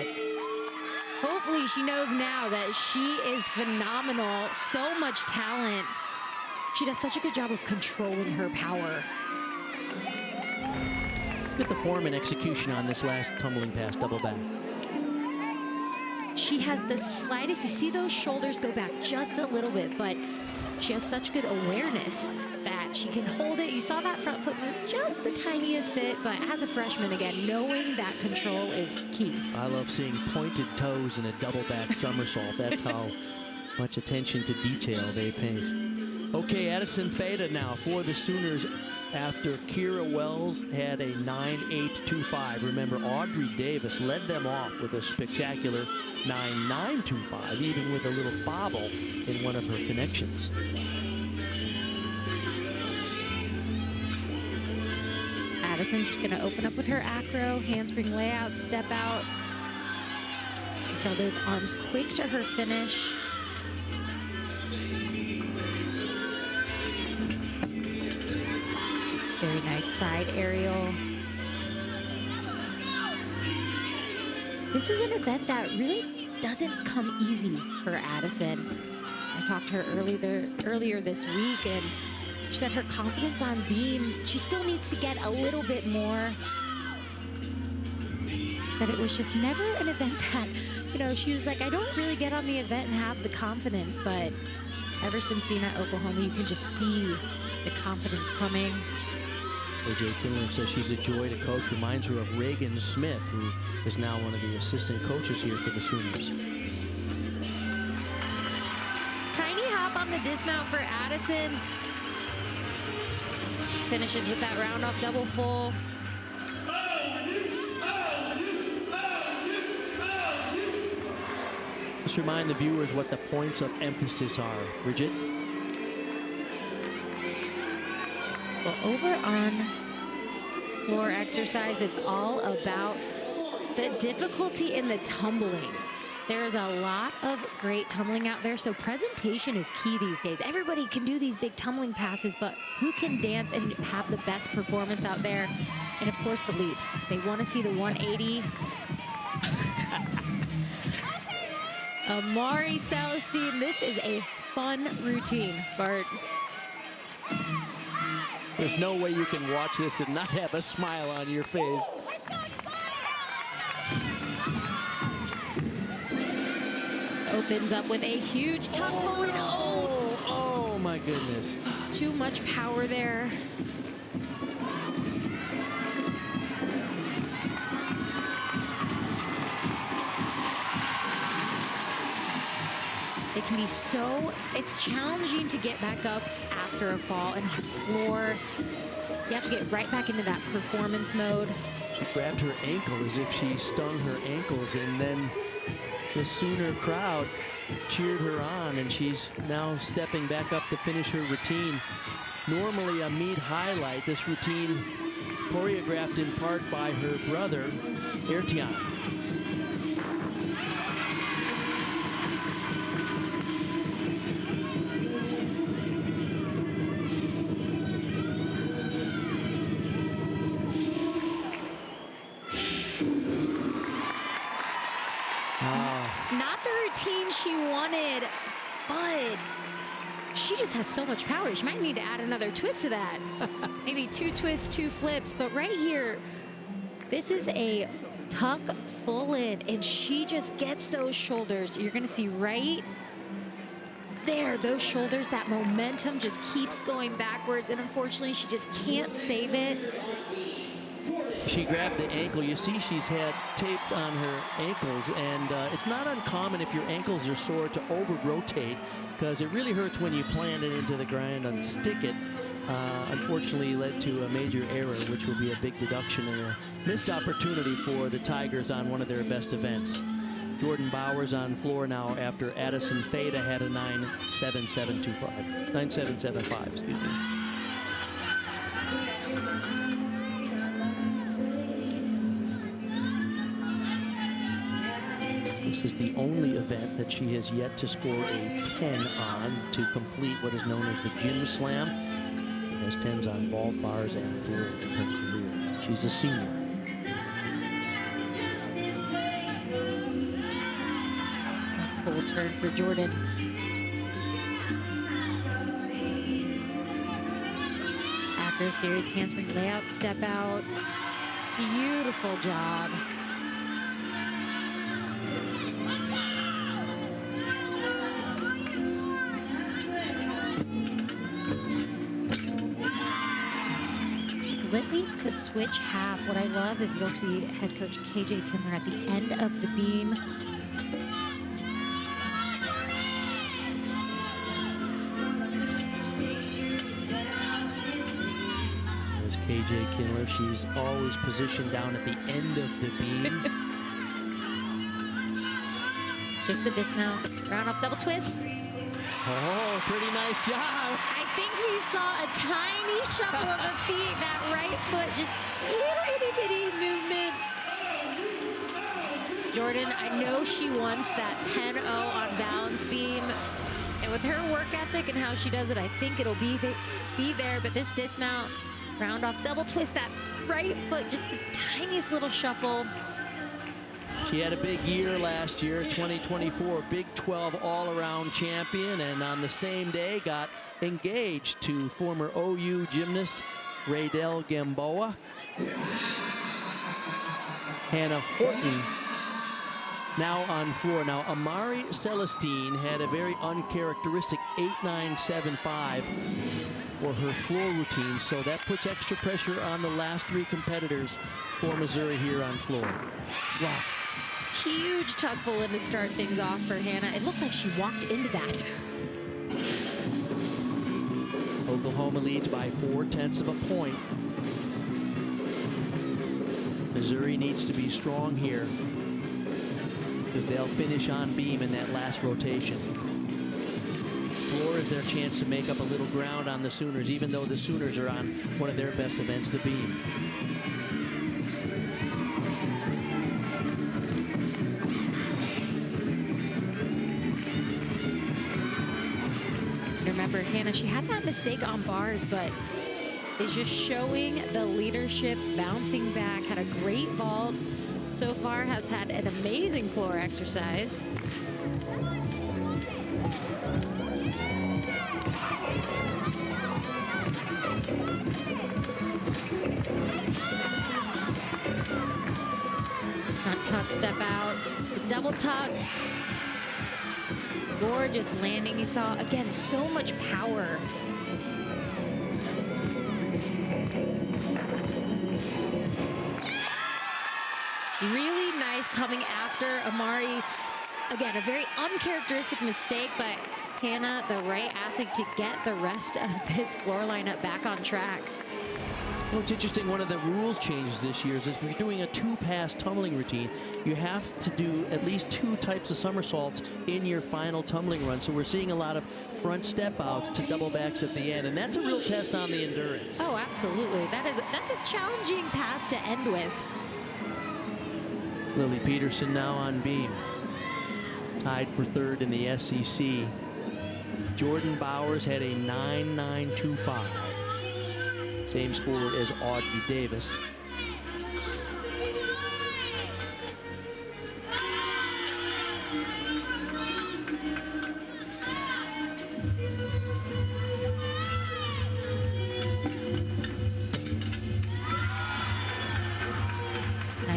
hopefully she knows now that she is phenomenal. So much talent. She does such a good job of controlling her power. Look at the form and execution on this last tumbling pass, double back. She has the slightest, you see those shoulders go back just a little bit, but she has such good awareness that she can hold it. You saw that front foot move just the tiniest bit, but as a freshman, again, knowing that control is key. I love seeing pointed toes in a double back somersault. That's how much attention to detail they pay. Okay, Addison Feda now for the Sooners after Kira Wells had a 9.825. Remember, Audrey Davis led them off with a spectacular 9.925, even with a little bobble in one of her connections. Addison, she's going to open up with her acro, handspring layout, step out. You saw those arms quick to her finish. Very nice side aerial. This is an event that really doesn't come easy for Addison. I talked to her earlier this week, and she said her confidence on beam, she still needs to get a little bit more. She said it was just never an event that, you know, she was like, I don't really get on the event and have the confidence, but ever since being at Oklahoma, you can just see the confidence coming. AJ Kindler says she's a joy to coach, reminds her of Reagan Smith, who is now one of the assistant coaches here for the Sooners. Tiny hop on the dismount for Addison. Finishes with that round off double full. Let's remind the viewers what the points of emphasis are. Bridget? Well, over on floor exercise, it's all about the difficulty in the tumbling. There's a lot of great tumbling out there, so presentation is key these days. Everybody can do these big tumbling passes, but who can dance and have the best performance out there? And of course, the leaps. They want to see the 180. Amari Celestine, this is a fun routine, Bart. There's no way you can watch this and not have a smile on your face. Opens up with a huge tuck forward. Oh my goodness. Too much power there. It can be it's challenging to get back up after a fall, and the floor, you have to get right back into that performance mode. She grabbed her ankle as if she stung her ankles, and then the Sooner crowd cheered her on, and she's now stepping back up to finish her routine. Normally a meet highlight, this routine choreographed in part by her brother, Ertian. Not the routine she wanted, but she just has so much power. She might need to add another twist to that. Maybe 2 twists, 2 flips, but right here, This is a tuck full in, and she just gets those shoulders. You're gonna see right there, those shoulders, that momentum just keeps going backwards, and unfortunately she just can't save it. She grabbed the ankle. You see she's had taped on her ankles, and it's not uncommon if your ankles are sore to over-rotate, because it really hurts when you plant it into the ground and stick it. Unfortunately led to a major error, which will be a big deduction and a missed opportunity for the Tigers on one of their best events. Jordan Bowers on floor now after Addison Theta had a 9.7775, excuse me. This is the only event that she has yet to score a 10 on to complete what is known as the Gym Slam. She has 10s on vault, bars, and floor in her career. She's a senior. Full turn for Jordan. After a series handspring layout, step out. Beautiful job. Split leap to switch half. What I love is you'll see head coach KJ Kindler at the end of the beam. KJ Kindler, she's always positioned down at the end of the beam. Just the dismount, round off double twist. Oh, pretty nice job. I think we saw a tiny shuffle of the feet, that right foot, just little itty bitty movement. Jordan, I know she wants that 10-0 on balance beam. And with her work ethic and how she does it, I think it'll be there, but this dismount, round off double twist, that right foot, just the tiniest little shuffle. She had a big year last year, 2024 Big 12 all-around champion, and on the same day got engaged to former OU gymnast Raydell Gamboa. Hannah Horton now on floor. Now, Amari Celestine had a very uncharacteristic 8.975 for her floor routine, so that puts extra pressure on the last three competitors for Missouri here on floor. Wow. Huge tuck full in to start things off for Hannah. It looked like she walked into that. Oklahoma leads by 0.4 of a point. Missouri needs to be strong here because they'll finish on beam in that last rotation. Floor is their chance to make up a little ground on the Sooners, even though the Sooners are on one of their best events, the beam. Remember, Hannah, she had that mistake on bars, but is just showing the leadership, bouncing back, had a great vault so far, has had an amazing floor exercise. Front tuck, step out to double tuck. Gorgeous landing. You saw, again, so much power. Really nice coming after Amari. Again, a very uncharacteristic mistake, but Hannah, the right athlete to get the rest of this floor lineup back on track. Well, it's interesting, one of the rules changes this year is if you're doing a two-pass tumbling routine, you have to do at least 2 types of somersaults in your final tumbling run. So we're seeing a lot of front step outs to double backs at the end, and that's a real test on the endurance. Oh, absolutely. That's a challenging pass to end with. Lily Peterson now on beam, tied for 3rd in the SEC. Jordan Bowers had a 9.925. Same score as Audrey Davis.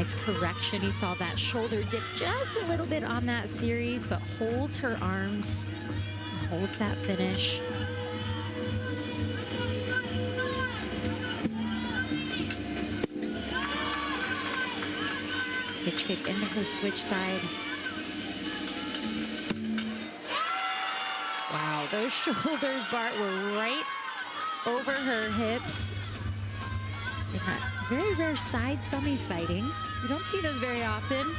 nice correction. You saw that shoulder dip just a little bit on that series, but holds her arms, holds that finish. Pitch kick into her switch side. Wow, those shoulders, Bart, were right over her hips. In that very rare side summy sighting. We don't see those very often.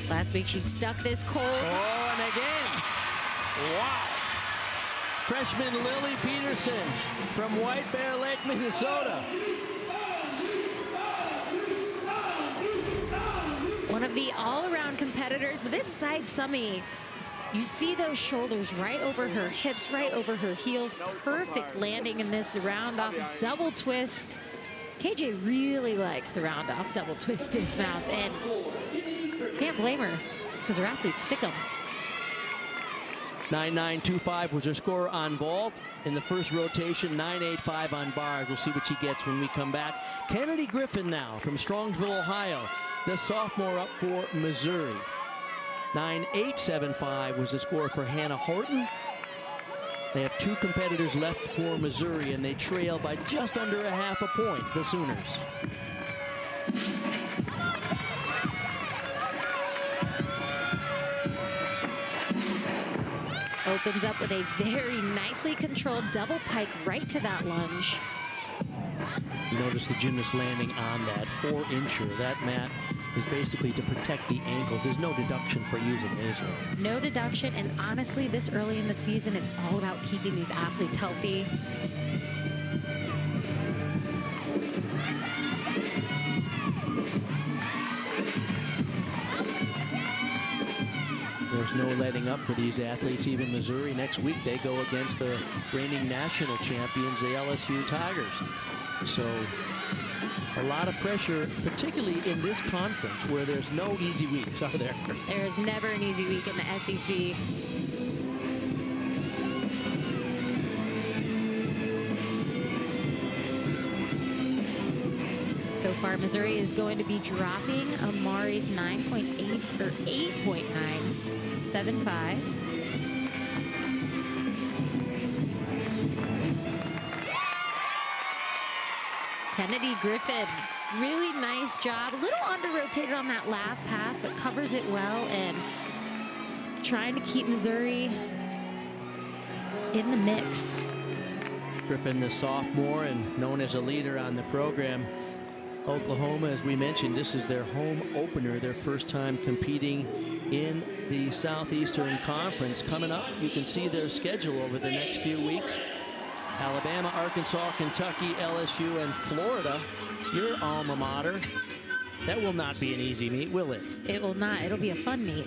Last week she stuck this cold. Oh, and again. Wow. Freshman Lily Peterson from White Bear Lake, Minnesota. One of the all-around competitors, but this side summy, you see those shoulders right over her hips, right over her heels. Perfect landing in this round-off double twist. KJ really likes the round-off double twist dismounts, and can't blame her because her athletes stick them. 9.925 was her score on vault in the first rotation. 9.85 on bars. We'll see what she gets when we come back. Kennedy Griffin now from Strongsville, Ohio, the sophomore up for Missouri. 9.875 was the score for Hannah Horton. They have two competitors left for Missouri, and they trail by just under a half a point, the Sooners. Opens up with a very nicely controlled double pike right to that lunge. You notice the gymnast landing on that 4-incher. That mat is basically to protect the ankles. There's no deduction for using it, is there? No deduction, and honestly, this early in the season, it's all about keeping these athletes healthy. There's no letting up for these athletes. Even Missouri next week, they go against the reigning national champions, the LSU Tigers. So a lot of pressure, particularly in this conference where there's no easy weeks, are there? There is never an easy week in the SEC. So far, Missouri is going to be dropping Amari's 9.8 or 8.975. Kennedy Griffin, really nice job. A little under-rotated on that last pass, but covers it well and trying to keep Missouri in the mix. Griffin, the sophomore and known as a leader on the program. Oklahoma, as we mentioned, this is their home opener, their first time competing in the Southeastern Conference. Coming up, you can see their schedule over the next few weeks. Alabama, Arkansas, Kentucky, LSU, and Florida, your alma mater. That will not be an easy meet, will it? It will not. It'll be a fun meet.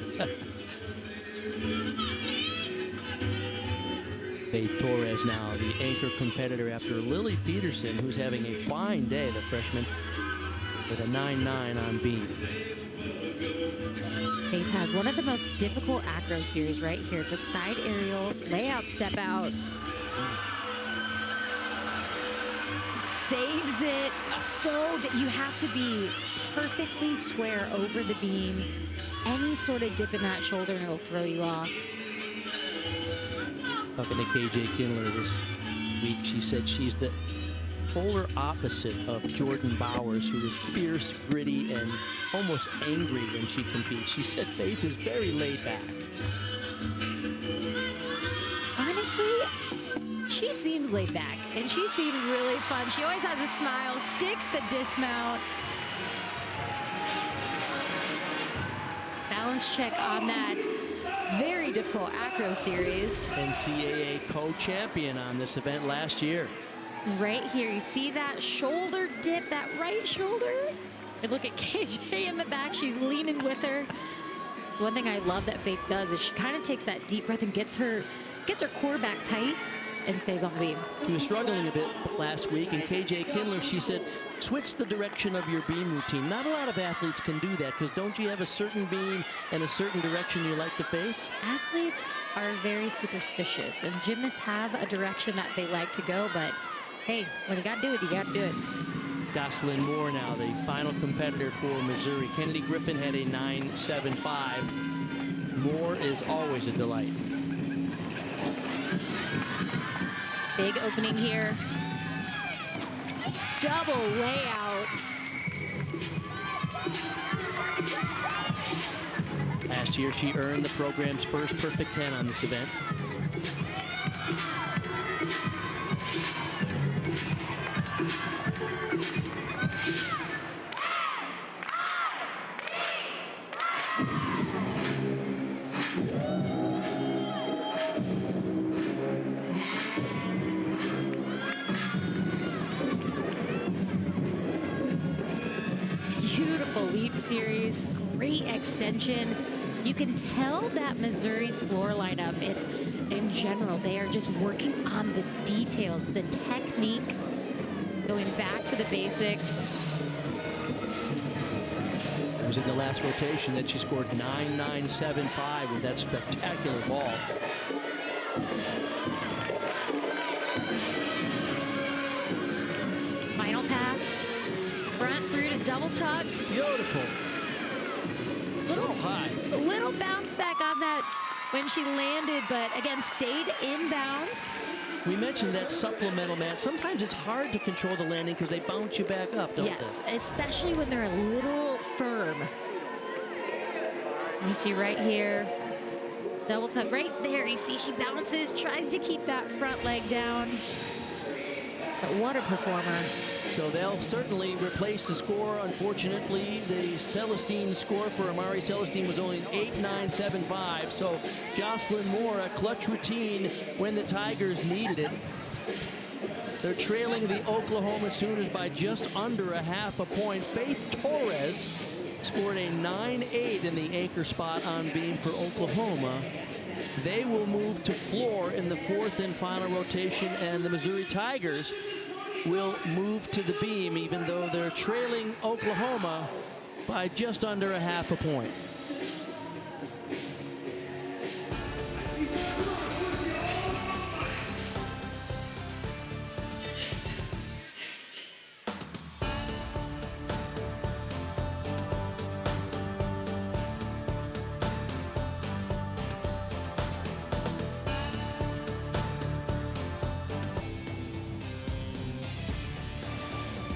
Faith Torres now, the anchor competitor after Lily Peterson, who's having a fine day, the freshman, with a 9.9 on beam. Faith has one of the most difficult acro series right here. It's a side aerial, layout, step out. Saves it. So you have to be perfectly square over the beam. Any sort of dip in that shoulder and it'll throw you off. Talking to KJ Kindler this week, she said she's the polar opposite of Jordan Bowers, who is fierce, gritty, and almost angry when she competes. She said Faith is very laid back. Honestly, she seems laid back, and she seems really fun. She always has a smile, sticks the dismount. Balance check on that very difficult acro series. NCAA co-champion on this event last year. Right here, you see that shoulder dip, that right shoulder? And look at KJ in the back, she's leaning with her. One thing I love that Faith does is she kind of takes that deep breath and gets her core back tight and stays on the beam. She was struggling a bit last week, and KJ Kindler, she said, switch the direction of your beam routine. Not a lot of athletes can do that, because don't you have a certain beam and a certain direction you like to face? Athletes are very superstitious, and gymnasts have a direction that they like to go, but hey, when you gotta do it, you gotta do it. Jocelyn Moore now, the final competitor for Missouri. Kennedy Griffin had a 9.75. Moore is always a delight. Big opening here. Double layout. Last year, she earned the program's first perfect 10 on this event. Beautiful leap series, great extension. You can tell that Missouri's floor lineup in general, they are just working on the details, the technique, going back to the basics. It was in the last rotation that she scored 9.975 with that spectacular ball. Final pass, front through to double tuck. Beautiful. So high. A little bounce back on that when she landed, but again, stayed in bounds. We mentioned that supplemental mat. Sometimes it's hard to control the landing because they bounce you back up, don't Yes, they? especially when they're a little firm. You see right here, double tuck right there. You see she bounces, tries to keep that front leg down. But what a performer. So they'll certainly replace the score. Unfortunately, the Celestine score for Amari Celestine was only 8.975. So Jocelyn Moore, a clutch routine when the Tigers needed it. They're trailing the Oklahoma Sooners by just under a half a point. Faith Torres scored a 9.8 in the anchor spot on beam for Oklahoma. They will move to floor in the fourth and final rotation, and the Missouri Tigers will move to the beam, even though they're trailing Oklahoma by just under a half a point.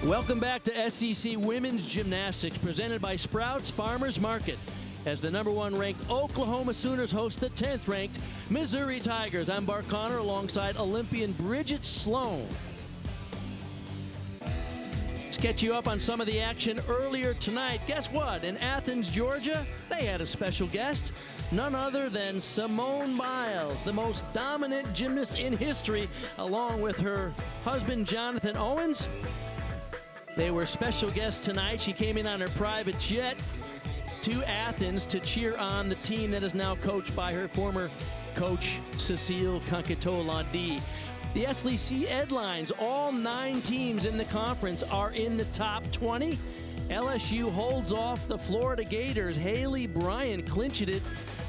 Welcome back to SEC Women's Gymnastics, presented by Sprouts Farmers Market. As the #1 ranked Oklahoma Sooners host the 10th ranked Missouri Tigers. I'm Bart Connor alongside Olympian Bridget Sloan. Let's catch you up on some of the action earlier tonight. Guess what? In Athens, Georgia, they had a special guest. None other than Simone Biles, the most dominant gymnast in history, along with her husband, Jonathan Owens. They were special guests tonight. She came in on her private jet to Athens to cheer on the team that is now coached by her former coach, Cecile Kankito-Landi. The SEC headlines, all 9 teams in the conference are in the top 20. LSU holds off the Florida Gators. Haley Bryant clinched it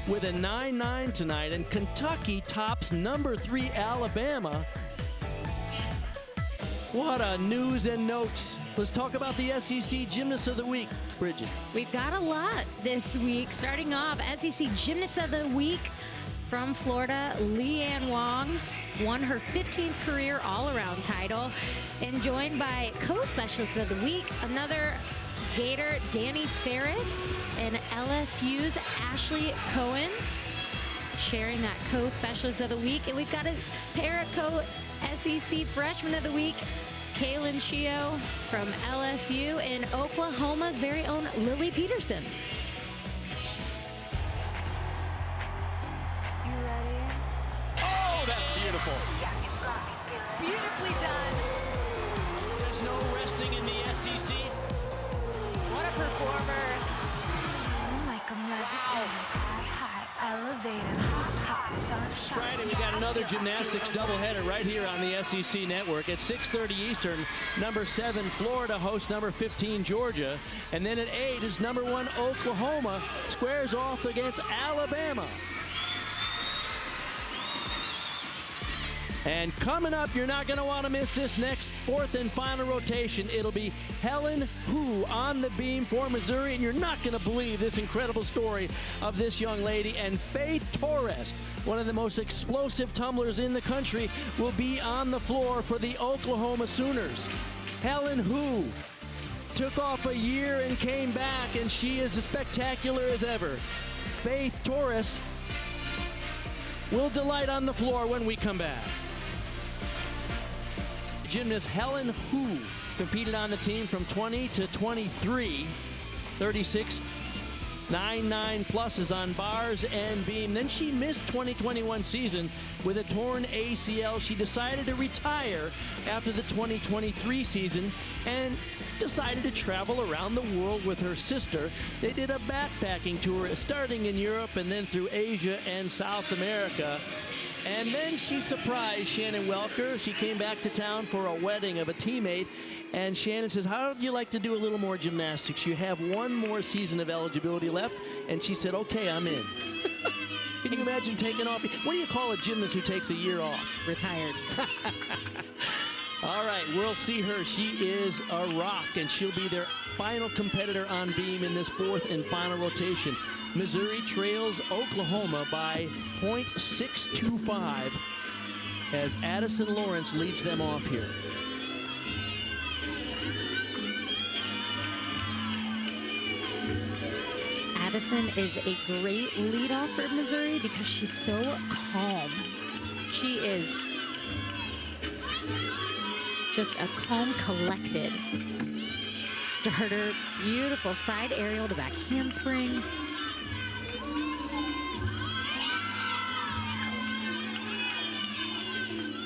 with a 9-9 tonight, and Kentucky tops #3 Alabama. What a news and notes. Let's talk about the SEC Gymnast of the Week, Bridget. We've got a lot this week. Starting off, SEC Gymnast of the Week from Florida, Leanne Wong won her 15th career all-around title, and joined by co-specialist of the week, another Gator, Danny Ferris, and LSU's Ashley Cohen, sharing that co-specialist of the week. And we've got a pair of co-SEC Freshman of the Week, Kaylin Chio from LSU, and Oklahoma's very own Lily Peterson. Oh, that's beautiful. Beautifully done. There's no resting in the SEC. What a performer. Like I'm levitating sky high, elevating hot, hot sunshine. Friday, we got another gymnastics doubleheader right here on the SEC Network. At 6:30 Eastern, #7 Florida hosts #15 Georgia. And then at 8 is #1 Oklahoma squares off against Alabama. And coming up, you're not going to want to miss this next fourth and final rotation. It'll be Helen Hu on the beam for Missouri, and you're not going to believe this incredible story of this young lady. And Faith Torres, one of the most explosive tumblers in the country, will be on the floor for the Oklahoma Sooners. Helen Hu took off a year and came back, and she is as spectacular as ever. Faith Torres will delight on the floor when we come back. Gymnast Helen Hu competed on the team from 20 to 23, 36 9.9 pluses on bars and beam. Then she missed 2021 season with a torn ACL. She decided to retire after the 2023 season and decided to travel around the world with her sister. They did a backpacking tour starting in Europe and then through Asia and South America. And then she surprised Shannon Welker. She came back to town for a wedding of a teammate. And Shannon says, how would you like to do a little more gymnastics? You have one more season of eligibility left. And she said, okay, I'm in. Can you imagine taking off? What do you call a gymnast who takes a year off? Retired. All right, we'll see her. She is a rock, and she'll be their final competitor on beam in this fourth and final rotation. Missouri trails Oklahoma by .625 as Addison Lawrence leads them off here. Addison is a great leadoff for Missouri because she's so calm. She is just a calm, collected starter. Beautiful side aerial to back handspring.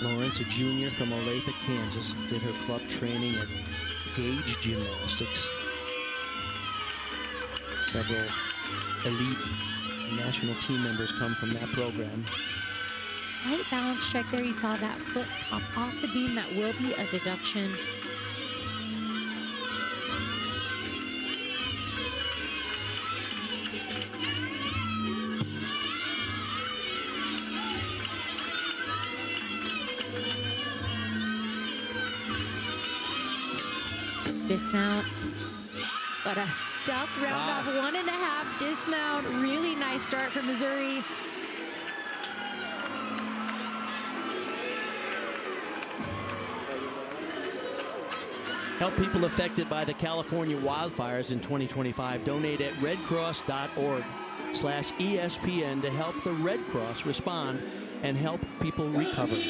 Lawrence, a junior from Olathe, Kansas, did her club training at Gage Gymnastics. Several elite national team members come from that program. Slight balance check there. You saw that foot pop off the beam. That will be a deduction. Dismount, but a stuck round off 1.5 dismount. Really nice start for Missouri. Help people affected by the California wildfires in 2025. Donate at redcross.org/ESPN to help the Red Cross respond and help people recover.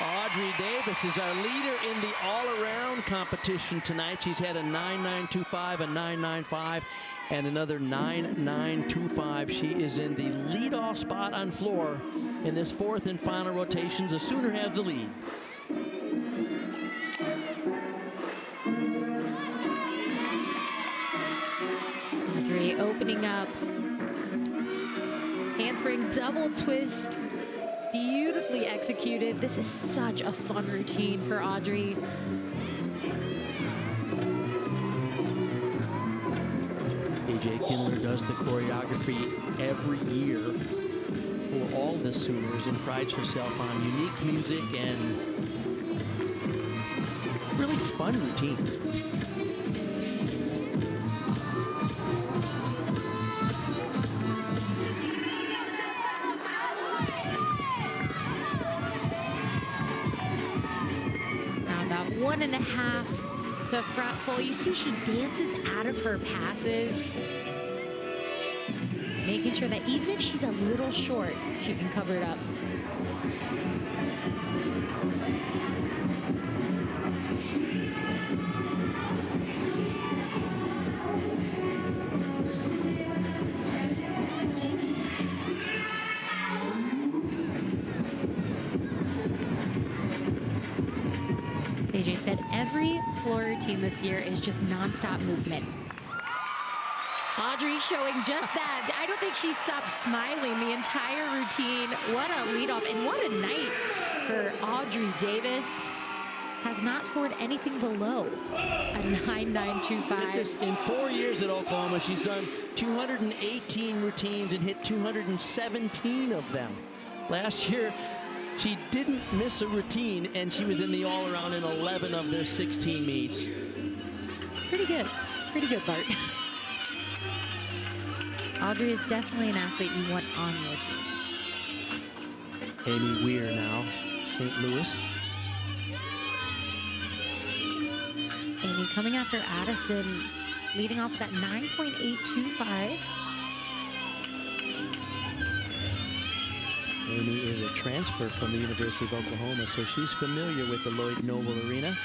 Audrey Davis is our leader in the all-around competition tonight. She's had a 9.925, a 9.95, and another 9.925. She is in the leadoff spot on floor in this fourth and final rotations. The Sooner have the lead. Audrey opening up. Handspring double twist. Beautifully executed. This is such a fun routine for Audrey. AJ Kindler does the choreography every year for all the Sooners and prides herself on unique music and really fun routines. Now about 1.5 to front full. You see she dances out of her passes, making sure that even if she's a little short, she can cover it up. AJ said every floor routine this year is just nonstop movement. Audrey showing just that. I don't think she stopped smiling the entire routine. What a leadoff and what a night for Audrey Davis. has not scored anything below a 9.925. In 4 years at Oklahoma, she's done 218 routines and hit 217 of them. Last year, she didn't miss a routine, and she was in the all-around in 11 of their 16 meets. Pretty good. Pretty good, Bart. Audrey is definitely an athlete you want on your team. Amy Weir now, St. Louis. Amy coming after Addison, leading off with that 9.825. Amy is a transfer from the University of Oklahoma, so she's familiar with the Lloyd Noble Arena.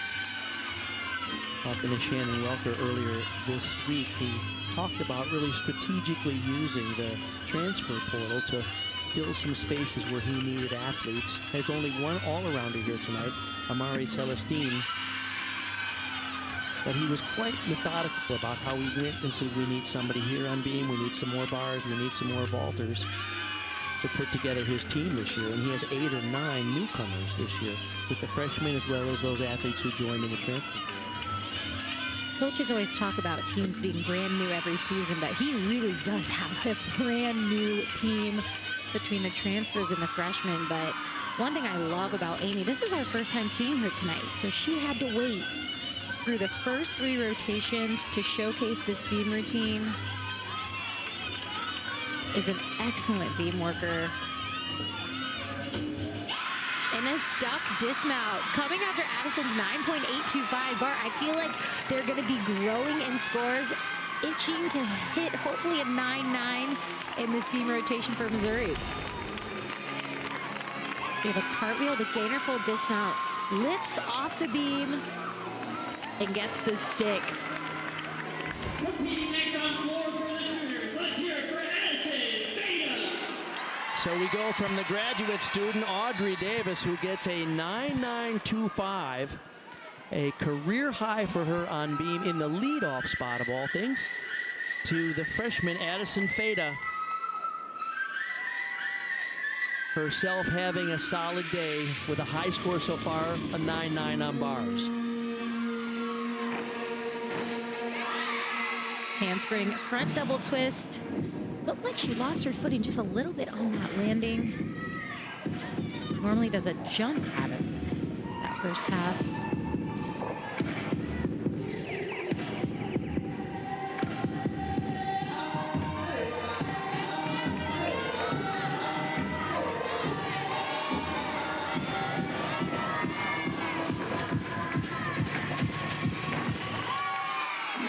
Talking to Shannon Welker earlier this week, he talked about really strategically using the transfer portal to fill some spaces where he needed athletes. Has only one all-arounder here tonight, Amari Celestine. But he was quite methodical about how he went and said, we need somebody here on beam, we need some more bars, we need some more vaulters to put together his team this year. And he has 8 or 9 newcomers this year, with the freshmen as well as those athletes who joined in the transfer portal. Coaches always talk about teams being brand new every season, but he really does have a brand new team between the transfers and the freshmen. But one thing I love about Amy, this is our first time seeing her tonight, so she had to wait through the first 3 rotations to showcase this beam routine. Is an excellent beam worker. And a stuck dismount coming after Addison's 9.825. Bart, I feel like they're going to be growing in scores, itching to hit hopefully a 9.9 in this beam rotation for Missouri. We have a cartwheel to gainer full dismount, lifts off the beam and gets the stick. So we go from the graduate student, Audrey Davis, who gets a 9.925, a career high for her on beam in the leadoff spot of all things, to the freshman Addison Feda. Herself having a solid day with a high score so far, a 9.9 on bars. Handspring front double twist. Looked like she lost her footing just a little bit on that landing. Normally does a jump out of that first pass.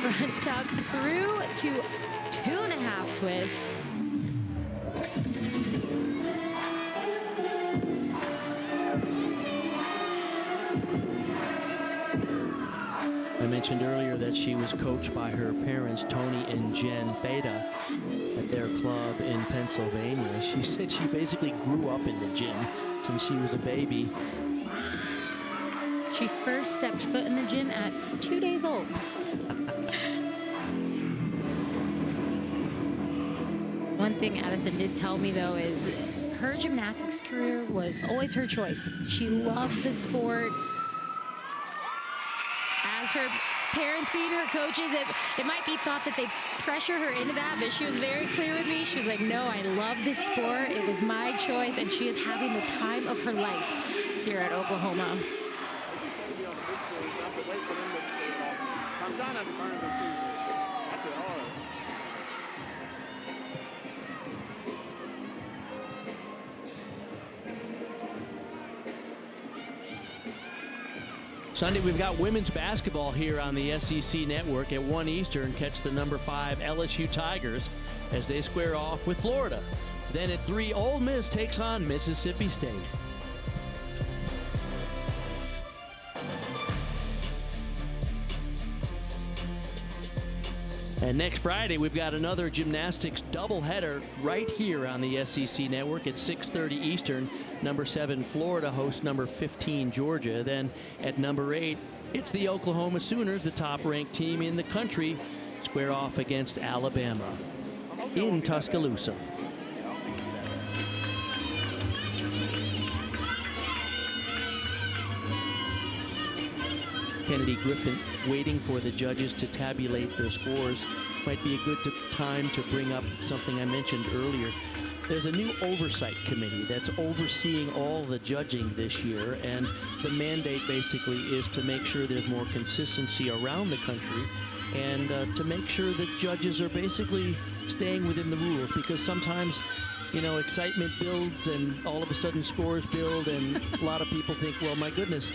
Front tuck through to 2.5 twists. I mentioned earlier that she was coached by her parents, Tony and Jen Feda, at their club in Pennsylvania. She said she basically grew up in the gym since she was a baby. She first stepped foot in the gym at 2 days old. One thing Addison did tell me, though, is her gymnastics career was always her choice. She loved the sport. As her parents being her coaches, it might be thought that they pressure her into that, but she was very clear with me. She was like, no, I love this sport. It was my choice, and she is having the time of her life here at Oklahoma. Sunday, we've got women's basketball here on the SEC Network at 1 Eastern. Catch the number 5 LSU Tigers as they square off with Florida. Then at 3, Ole Miss takes on Mississippi State. And next Friday, we've got another gymnastics doubleheader right here on the SEC Network at 6:30 Eastern. Number 7, Florida hosts number 15, Georgia. Then at number 8, it's the Oklahoma Sooners, the top-ranked team in the country, square off against Alabama in Tuscaloosa. Kennedy Griffin waiting for the judges to tabulate their scores, might be a good time to bring up something I mentioned earlier. There's a new oversight committee that's overseeing all the judging this year, and the mandate basically is to make sure there's more consistency around the country and to make sure that judges are basically staying within the rules, because sometimes, you know, excitement builds and all of a sudden scores build, and a lot of people think, well, my goodness,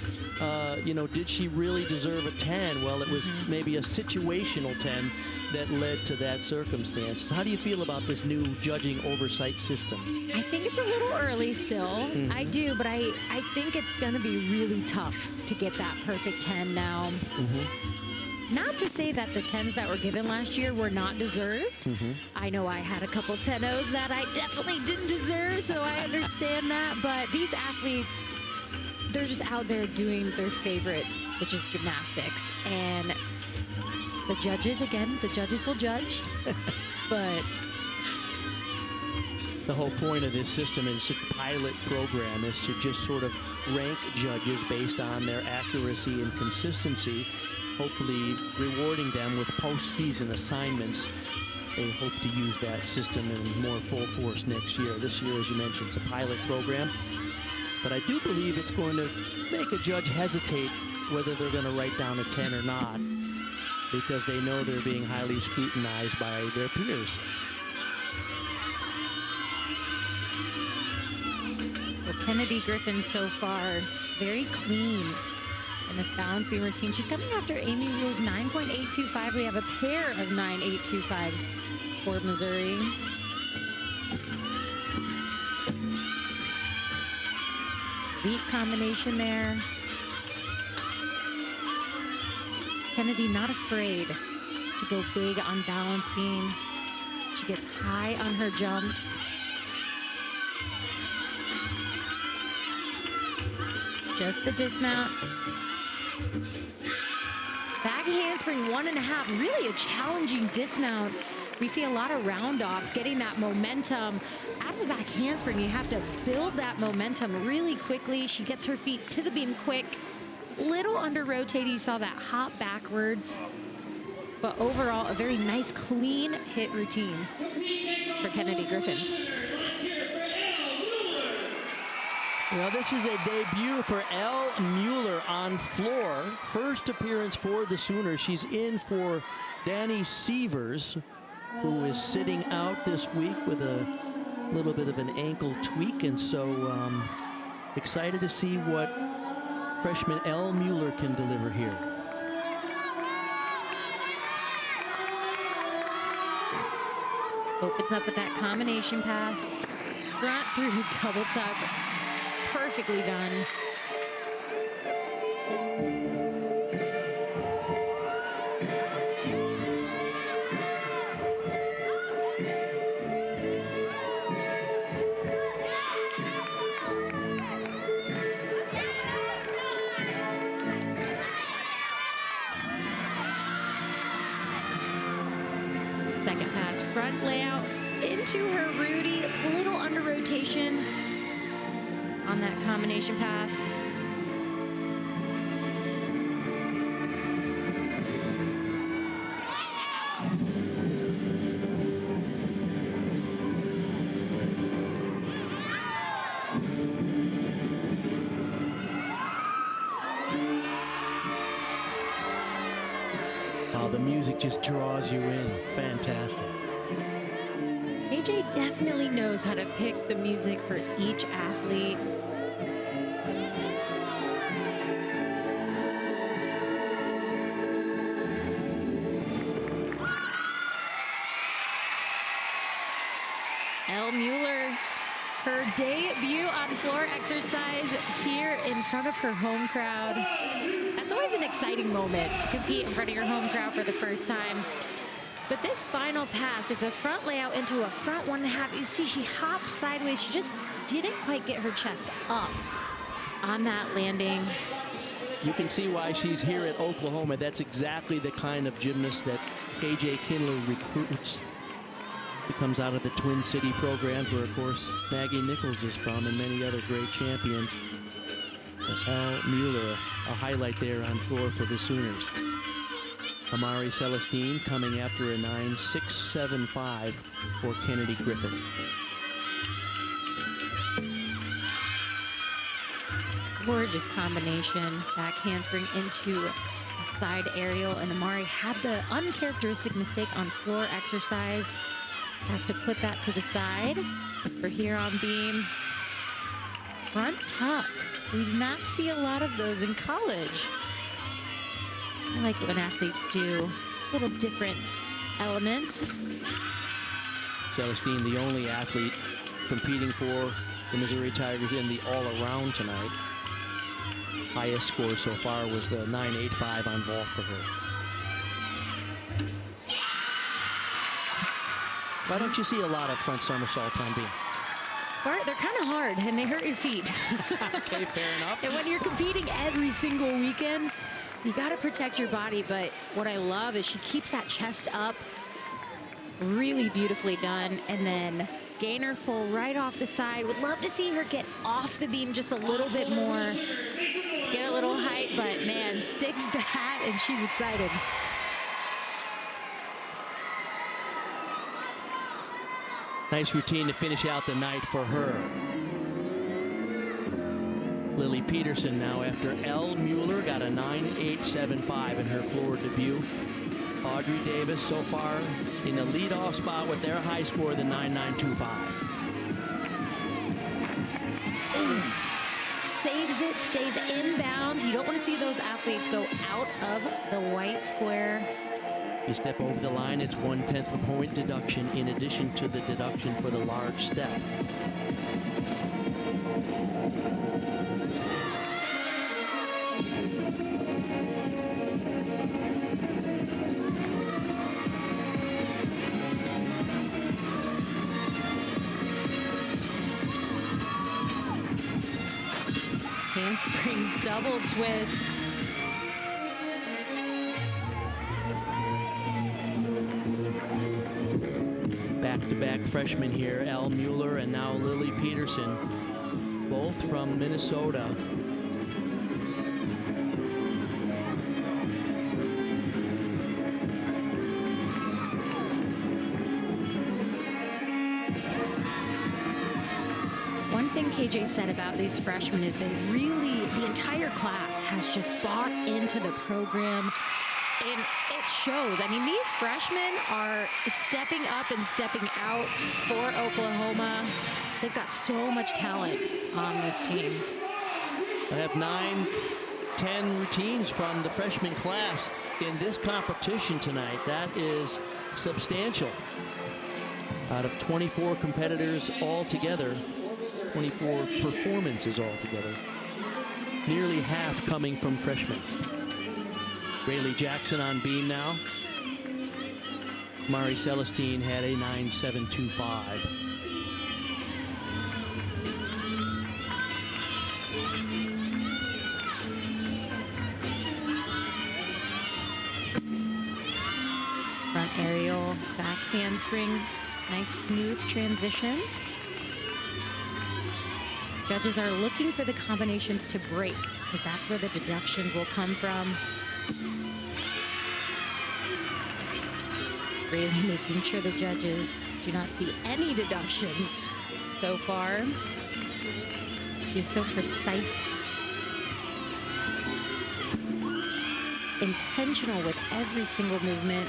you know, did she really deserve a 10? Well, it was maybe a situational 10 that led to that circumstance. So how do you feel about this new judging oversight system? I think it's a little early still. I do, but I think it's going to be really tough to get that perfect 10 now. Not to say that the 10s that were given last year were not deserved. I know I had a couple 10-0s that I definitely didn't deserve, so I understand that. But these athletes, they're just out there doing their favorite, which is gymnastics. And the judges, again, the judges will judge. But the whole point of this system is a pilot program is to just sort of rank judges based on their accuracy and consistency, hopefully rewarding them with postseason assignments. They hope to use that system in more full force next year. This year, as you mentioned, it's a pilot program. But I do believe it's going to make a judge hesitate whether they're going to write down a 10 or not, because they know they're being highly scrutinized by their peers. Well, Kennedy Griffin so far, very clean in this balance beam routine. She's coming after Amy Rule's 9.825. We have a pair of 9.825s for Missouri. Leap combination there. Kennedy not afraid to go big on balance beam. She gets high on her jumps. Just the dismount. Back handspring 1.5, really a challenging dismount. We see a lot of round-offs, getting that momentum. Out of the back handspring, you have to build that momentum really quickly. She gets her feet to the beam quick. Little under rotated, you saw that hop backwards. But overall, a very nice, clean hit routine for Kennedy Griffin. Well, this is a debut for Elle Mueller on floor. First appearance for the Sooners. She's in for Danny Sievers, who is sitting out this week with a little bit of an ankle tweak. And so excited to see what freshman Elle Mueller can deliver here. Opens up with that combination pass. Front through double tuck. Perfectly done. Second pass, front layout into her Rudy, little under rotation on that combination pass. Oh, the music just draws you in. Fantastic. KJ definitely knows how to pick the music for each athlete. Elle Mueller, her debut on floor exercise here in front of her home crowd. That's always an exciting moment to compete in front of your home crowd for the first time. But this final pass, it's a front layout into a front 1.5. You see she hops sideways. She just didn't quite get her chest up on that landing. You can see why she's here at Oklahoma. That's exactly the kind of gymnast that KJ Kindler recruits. She comes out of the Twin City programs where, of course, Maggie Nichols is from and many other great champions. Elle Mueller, a highlight there on floor for the Sooners. Amari Celestine coming after a 9.675 for Kennedy Griffin. Gorgeous combination. Back handspring into a side aerial, and Amari had the uncharacteristic mistake on floor exercise. Has to put that to the side. For here on beam, front tuck. We did not see a lot of those in college. I like when athletes do little different elements. Celestine, the only athlete competing for the Missouri Tigers in the all-around tonight. Highest score so far was the 9.85 on vault for her. Why don't you see a lot of front somersaults on beam? Bart, they're kind of hard and they hurt your feet. Okay, fair enough. And when you're competing every single weekend, you got to protect your body. But what I love is she keeps that chest up, really beautifully done, and then gainer full right off the side. Would love to see her get off the beam just a little bit more to get a little height, but man, sticks that and she's excited. Nice routine to finish out the night for her. Lily Peterson now after Elle Mueller got a 9.875 in her floor debut. Audrey Davis so far in the leadoff spot with their high score, the 9.925. Saves it, stays inbounds. You don't want to see those athletes go out of the white square. You step over the line, it's 1/10 a point deduction in addition to the deduction for the large step. Handspring double twist. Back-to-back freshmen here, Elle Mueller and now Lily Peterson, both from Minnesota. One thing KJ said about these freshmen is they really, the entire class has just bought into the program. And it shows. I mean, these freshmen are stepping up and stepping out for Oklahoma. They've got so much talent on this team. I have 9-10 routines from the freshman class in this competition tonight. That is substantial. Out of 24 competitors altogether, 24 performances altogether, nearly half coming from freshmen. Rayleigh Jackson on beam now. Mari Celestine had a 9.725. Front aerial, back handspring, nice smooth transition. Judges are looking for the combinations to break because that's where the deductions will come from. Really making sure the judges do not see any deductions so far. She's so precise, intentional with every single movement.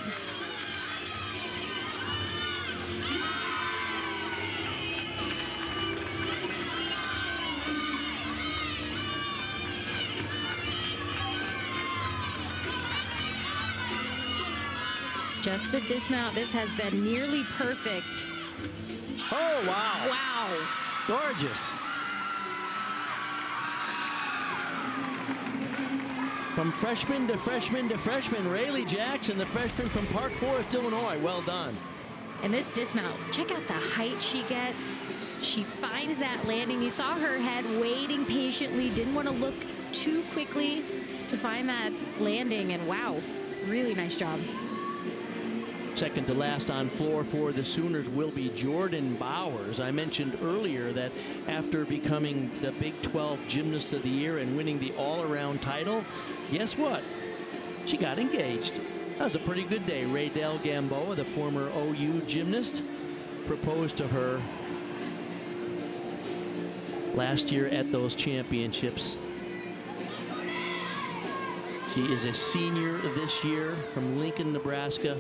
Just the dismount. This has been nearly perfect. Oh, wow. Wow. Gorgeous. From freshman to freshman to freshman, Rayleigh Jackson, the freshman from Park Forest, Illinois. Well done. And this dismount, check out the height she gets. She finds that landing. You saw her head waiting patiently, didn't want to look too quickly to find that landing. And wow, really nice job. Second to last on floor for the Sooners will be Jordan Bowers. I mentioned earlier that after becoming the Big 12 Gymnast of the Year and winning the all-around title, guess what? She got engaged. That was a pretty good day. Raydell Gamboa, the former OU gymnast, proposed to her last year at those championships. She is a senior this year from Lincoln, Nebraska.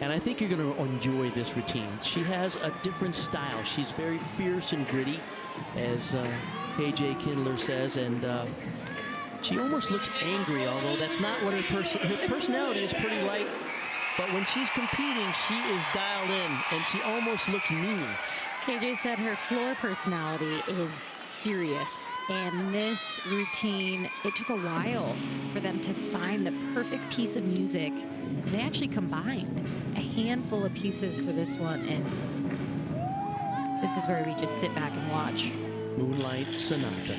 And I think you're going to enjoy this routine. She has a different style. She's very fierce and gritty, as KJ Kindler says, and she almost looks angry, although that's not what her personality is pretty light. But when she's competing, she is dialed in, and she almost looks mean. KJ said her floor personality is serious, and this routine, it took a while for them to find the perfect piece of music. They actually combined a handful of pieces for this one, and this is where we just sit back and watch. Moonlight Sonata.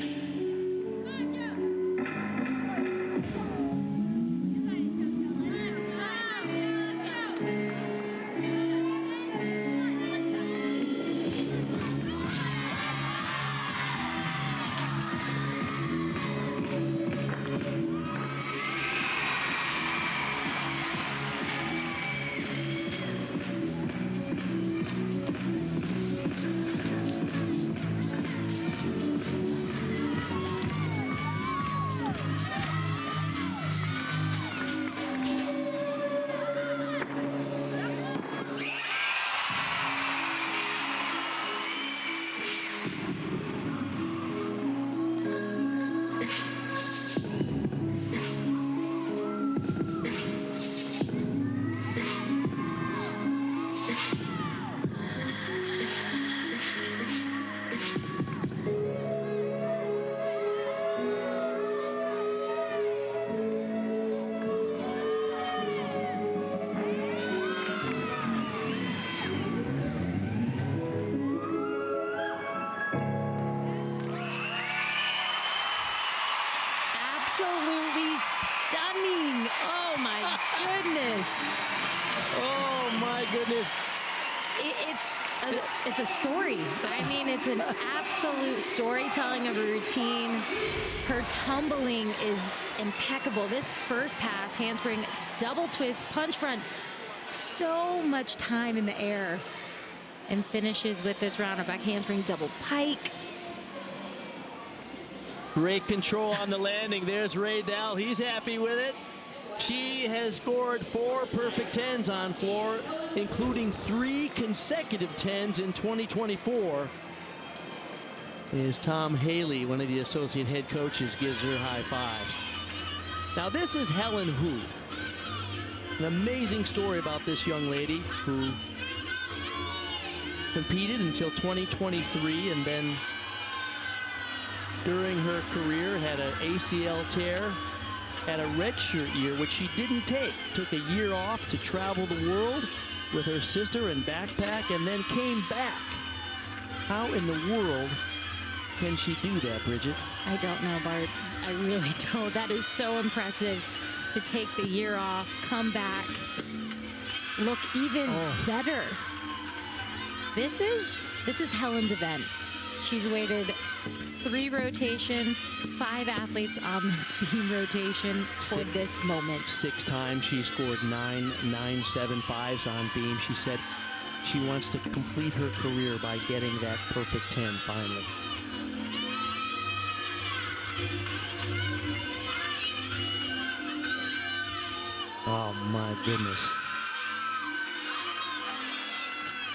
Absolutely stunning. Oh my goodness. Oh my goodness. It's a story. I mean, it's an absolute storytelling of a routine. Her tumbling is impeccable. This first pass, handspring, double twist, punch front, so much time in the air, and finishes with this round of back handspring, double pike. Great control on the landing. There's Raydell. He's happy with it. She has scored 4 perfect 10s on floor, including 3 consecutive 10s in 2024. As Tom Haley, one of the associate head coaches, gives her high fives. Now this is Helen Hu. An amazing story about this young lady who competed until 2023, and then during her career had an ACL tear, had a redshirt year, which she didn't take. Took a year off to travel the world with her sister and backpack, and then came back. How in the world can she do that, Bridget? I don't know, Bart. I really don't. That is so impressive to take the year off, come back, look even better. This is Helen's event. She's waited 3 rotations, 5 athletes on this beam rotation for this moment. 6 times she scored 9.975s on beam. She said she wants to complete her career by getting that perfect 10 finally. Oh my goodness.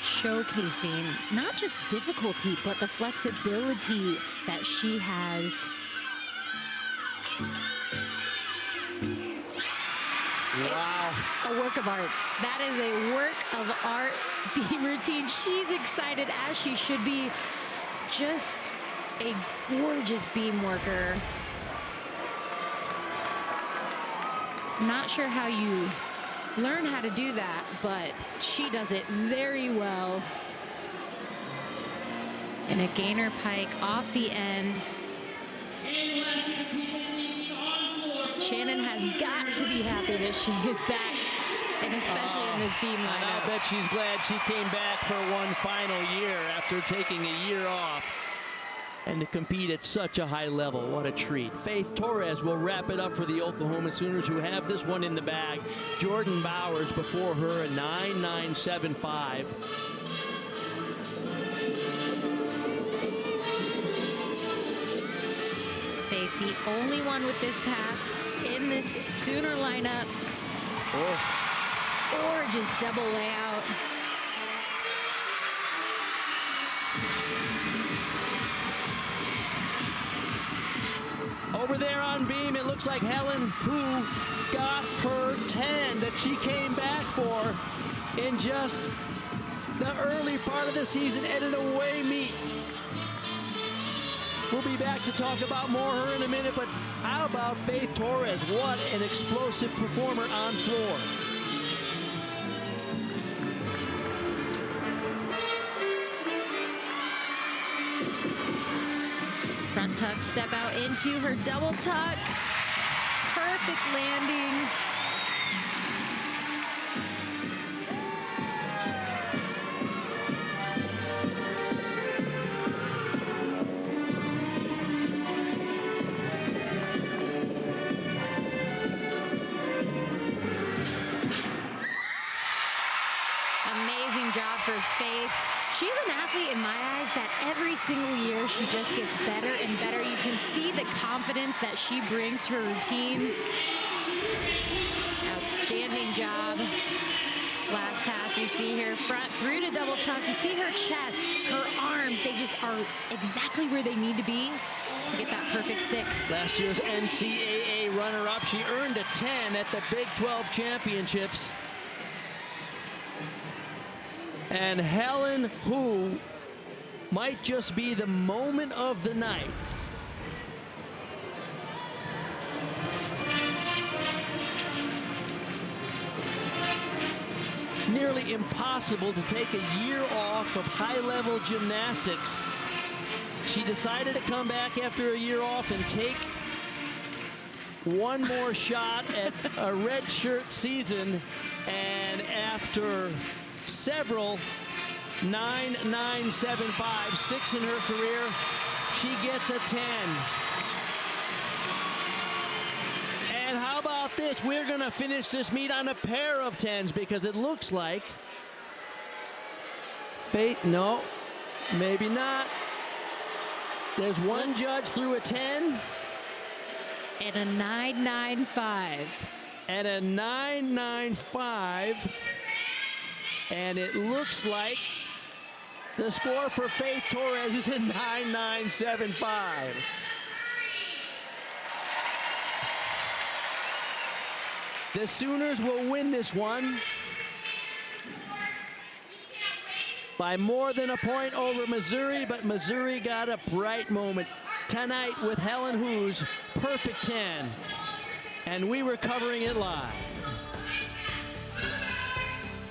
Showcasing not just difficulty, but the flexibility that she has. Wow. A work of art. That is a work of art beam routine. She's excited, as she should be. Just a gorgeous beam worker. Not sure how you learn how to do that, but she does it very well. And a gainer pike off the end. Shannon has got to be happy that she is back and especially in this beam And lineup. I bet she's glad she came back for one final year after taking a year off. And to compete at such a high level, what a treat. Faith Torres will wrap it up for the Oklahoma Sooners, who have this one in the bag. Jordan Bowers before her, a 9.975. Faith, the only one with this pass in this Sooner lineup. Gorgeous double layout. Over there on beam, it looks like Helen, who got her 10 that she came back for in just the early part of the season at an away meet. We'll be back to talk about more her in a minute, but how about Faith Torres? What an explosive performer on floor. Front tuck, step out into her double tuck. Perfect landing. Amazing job for Faith. She's an athlete in my eyes that every single year she just gets better and better. You can see the confidence that she brings to her routines. Outstanding job. Last pass we see here, front through to double tuck. You see her chest, her arms, they just are exactly where they need to be to get that perfect stick. Last year's NCAA runner-up, she earned a 10 at the Big 12 Championships. And Helen Hu might just be the moment of the night. Nearly impossible to take a year off of high-level gymnastics. She decided to come back after a year off and take one more shot at a redshirt season, and after several 9.975, 6 in her career, she gets a 10. And how about this? We're gonna finish this meet on a pair of 10s because it looks like Faith, no, maybe not. There's one judge through a 10. And a 9.95. And a 9.95. And it looks like the score for Faith Torres is a 9.975. The Sooners will win this one by more than a point over Missouri, but Missouri got a bright moment tonight with Helen Hu's perfect 10, and we were covering it live.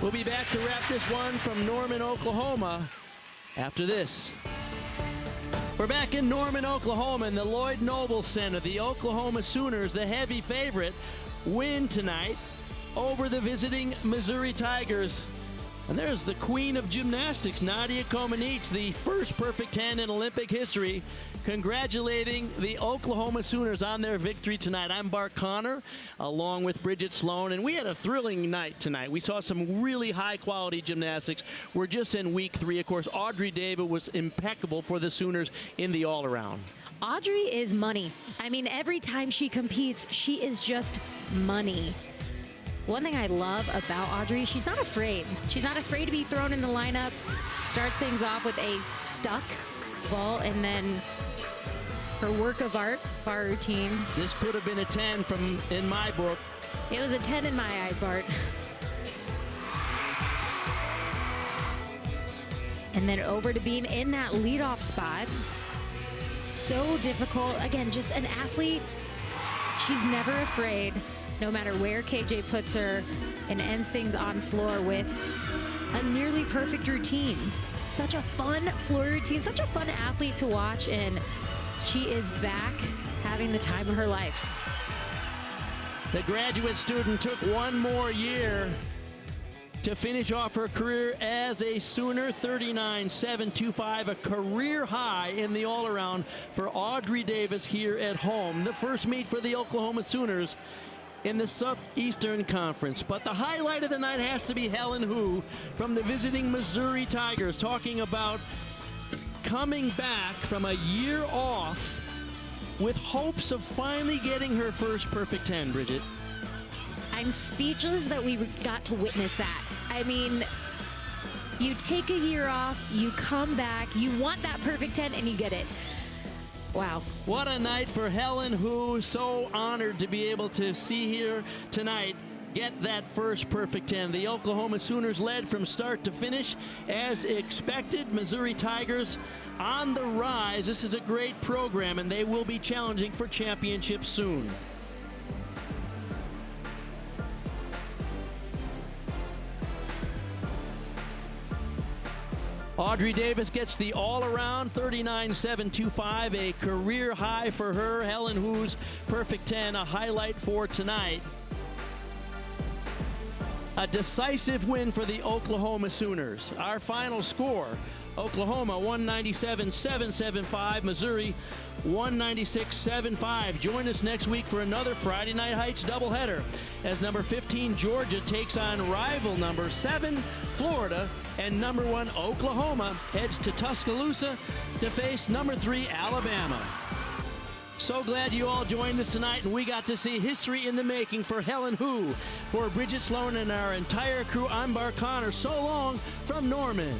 We'll be back to wrap this one from Norman, Oklahoma after this. We're back in Norman, Oklahoma in the Lloyd Noble Center. The Oklahoma Sooners, the heavy favorite, win tonight over the visiting Missouri Tigers. And there's the queen of gymnastics, Nadia Comaneci, the first perfect 10 in Olympic history, congratulating the Oklahoma Sooners on their victory tonight. I'm Bart Connor, along with Bridget Sloan, and we had a thrilling night tonight. We saw some really high-quality gymnastics. We're just in week 3. Of course, Audrey David was impeccable for the Sooners in the all-around. Audrey is money. I mean, every time she competes, she is just money. One thing I love about Audrey, she's not afraid. She's not afraid to be thrown in the lineup. Starts things off with a stuck ball, and then her work of art bar routine. This could have been a 10 from in my book. It was a 10 in my eyes, Bart. And then over to beam in that leadoff spot. So difficult. Again, just an athlete. She's never afraid, no matter where KJ puts her, and ends things on floor with a nearly perfect routine. Such a fun floor routine, such a fun athlete to watch, and she is back having the time of her life. The graduate student took one more year to finish off her career as a Sooner. 39.725, a career high in the all-around for Audrey Davis here at home. The first meet for the Oklahoma Sooners in the Southeastern Conference. But the highlight of the night has to be Helen Hu from the visiting Missouri Tigers, talking about coming back from a year off with hopes of finally getting her first perfect 10, Bridget. I'm speechless that we got to witness that. I mean, you take a year off, you come back, you want that perfect 10, and you get it. Wow. What a night for Helen Hu. So honored to be able to see here tonight get that first perfect 10. The Oklahoma Sooners led from start to finish as expected. Missouri Tigers on the rise. This is a great program, and they will be challenging for championships soon. Audrey Davis gets the all-around 39.725, a career high for her. Helen Hu's perfect 10, a highlight for tonight. A decisive win for the Oklahoma Sooners. Our final score, Oklahoma 197.775, Missouri 196.75. Join us next week for another Friday Night Heights doubleheader as number 15 Georgia takes on rival number 7 Florida, and number 1 Oklahoma heads to Tuscaloosa to face number 3 Alabama. So glad you all joined us tonight, and we got to see history in the making for Helen Hu. For Bridget Sloan and our entire crew, I'm Bart Connor. So long from Norman.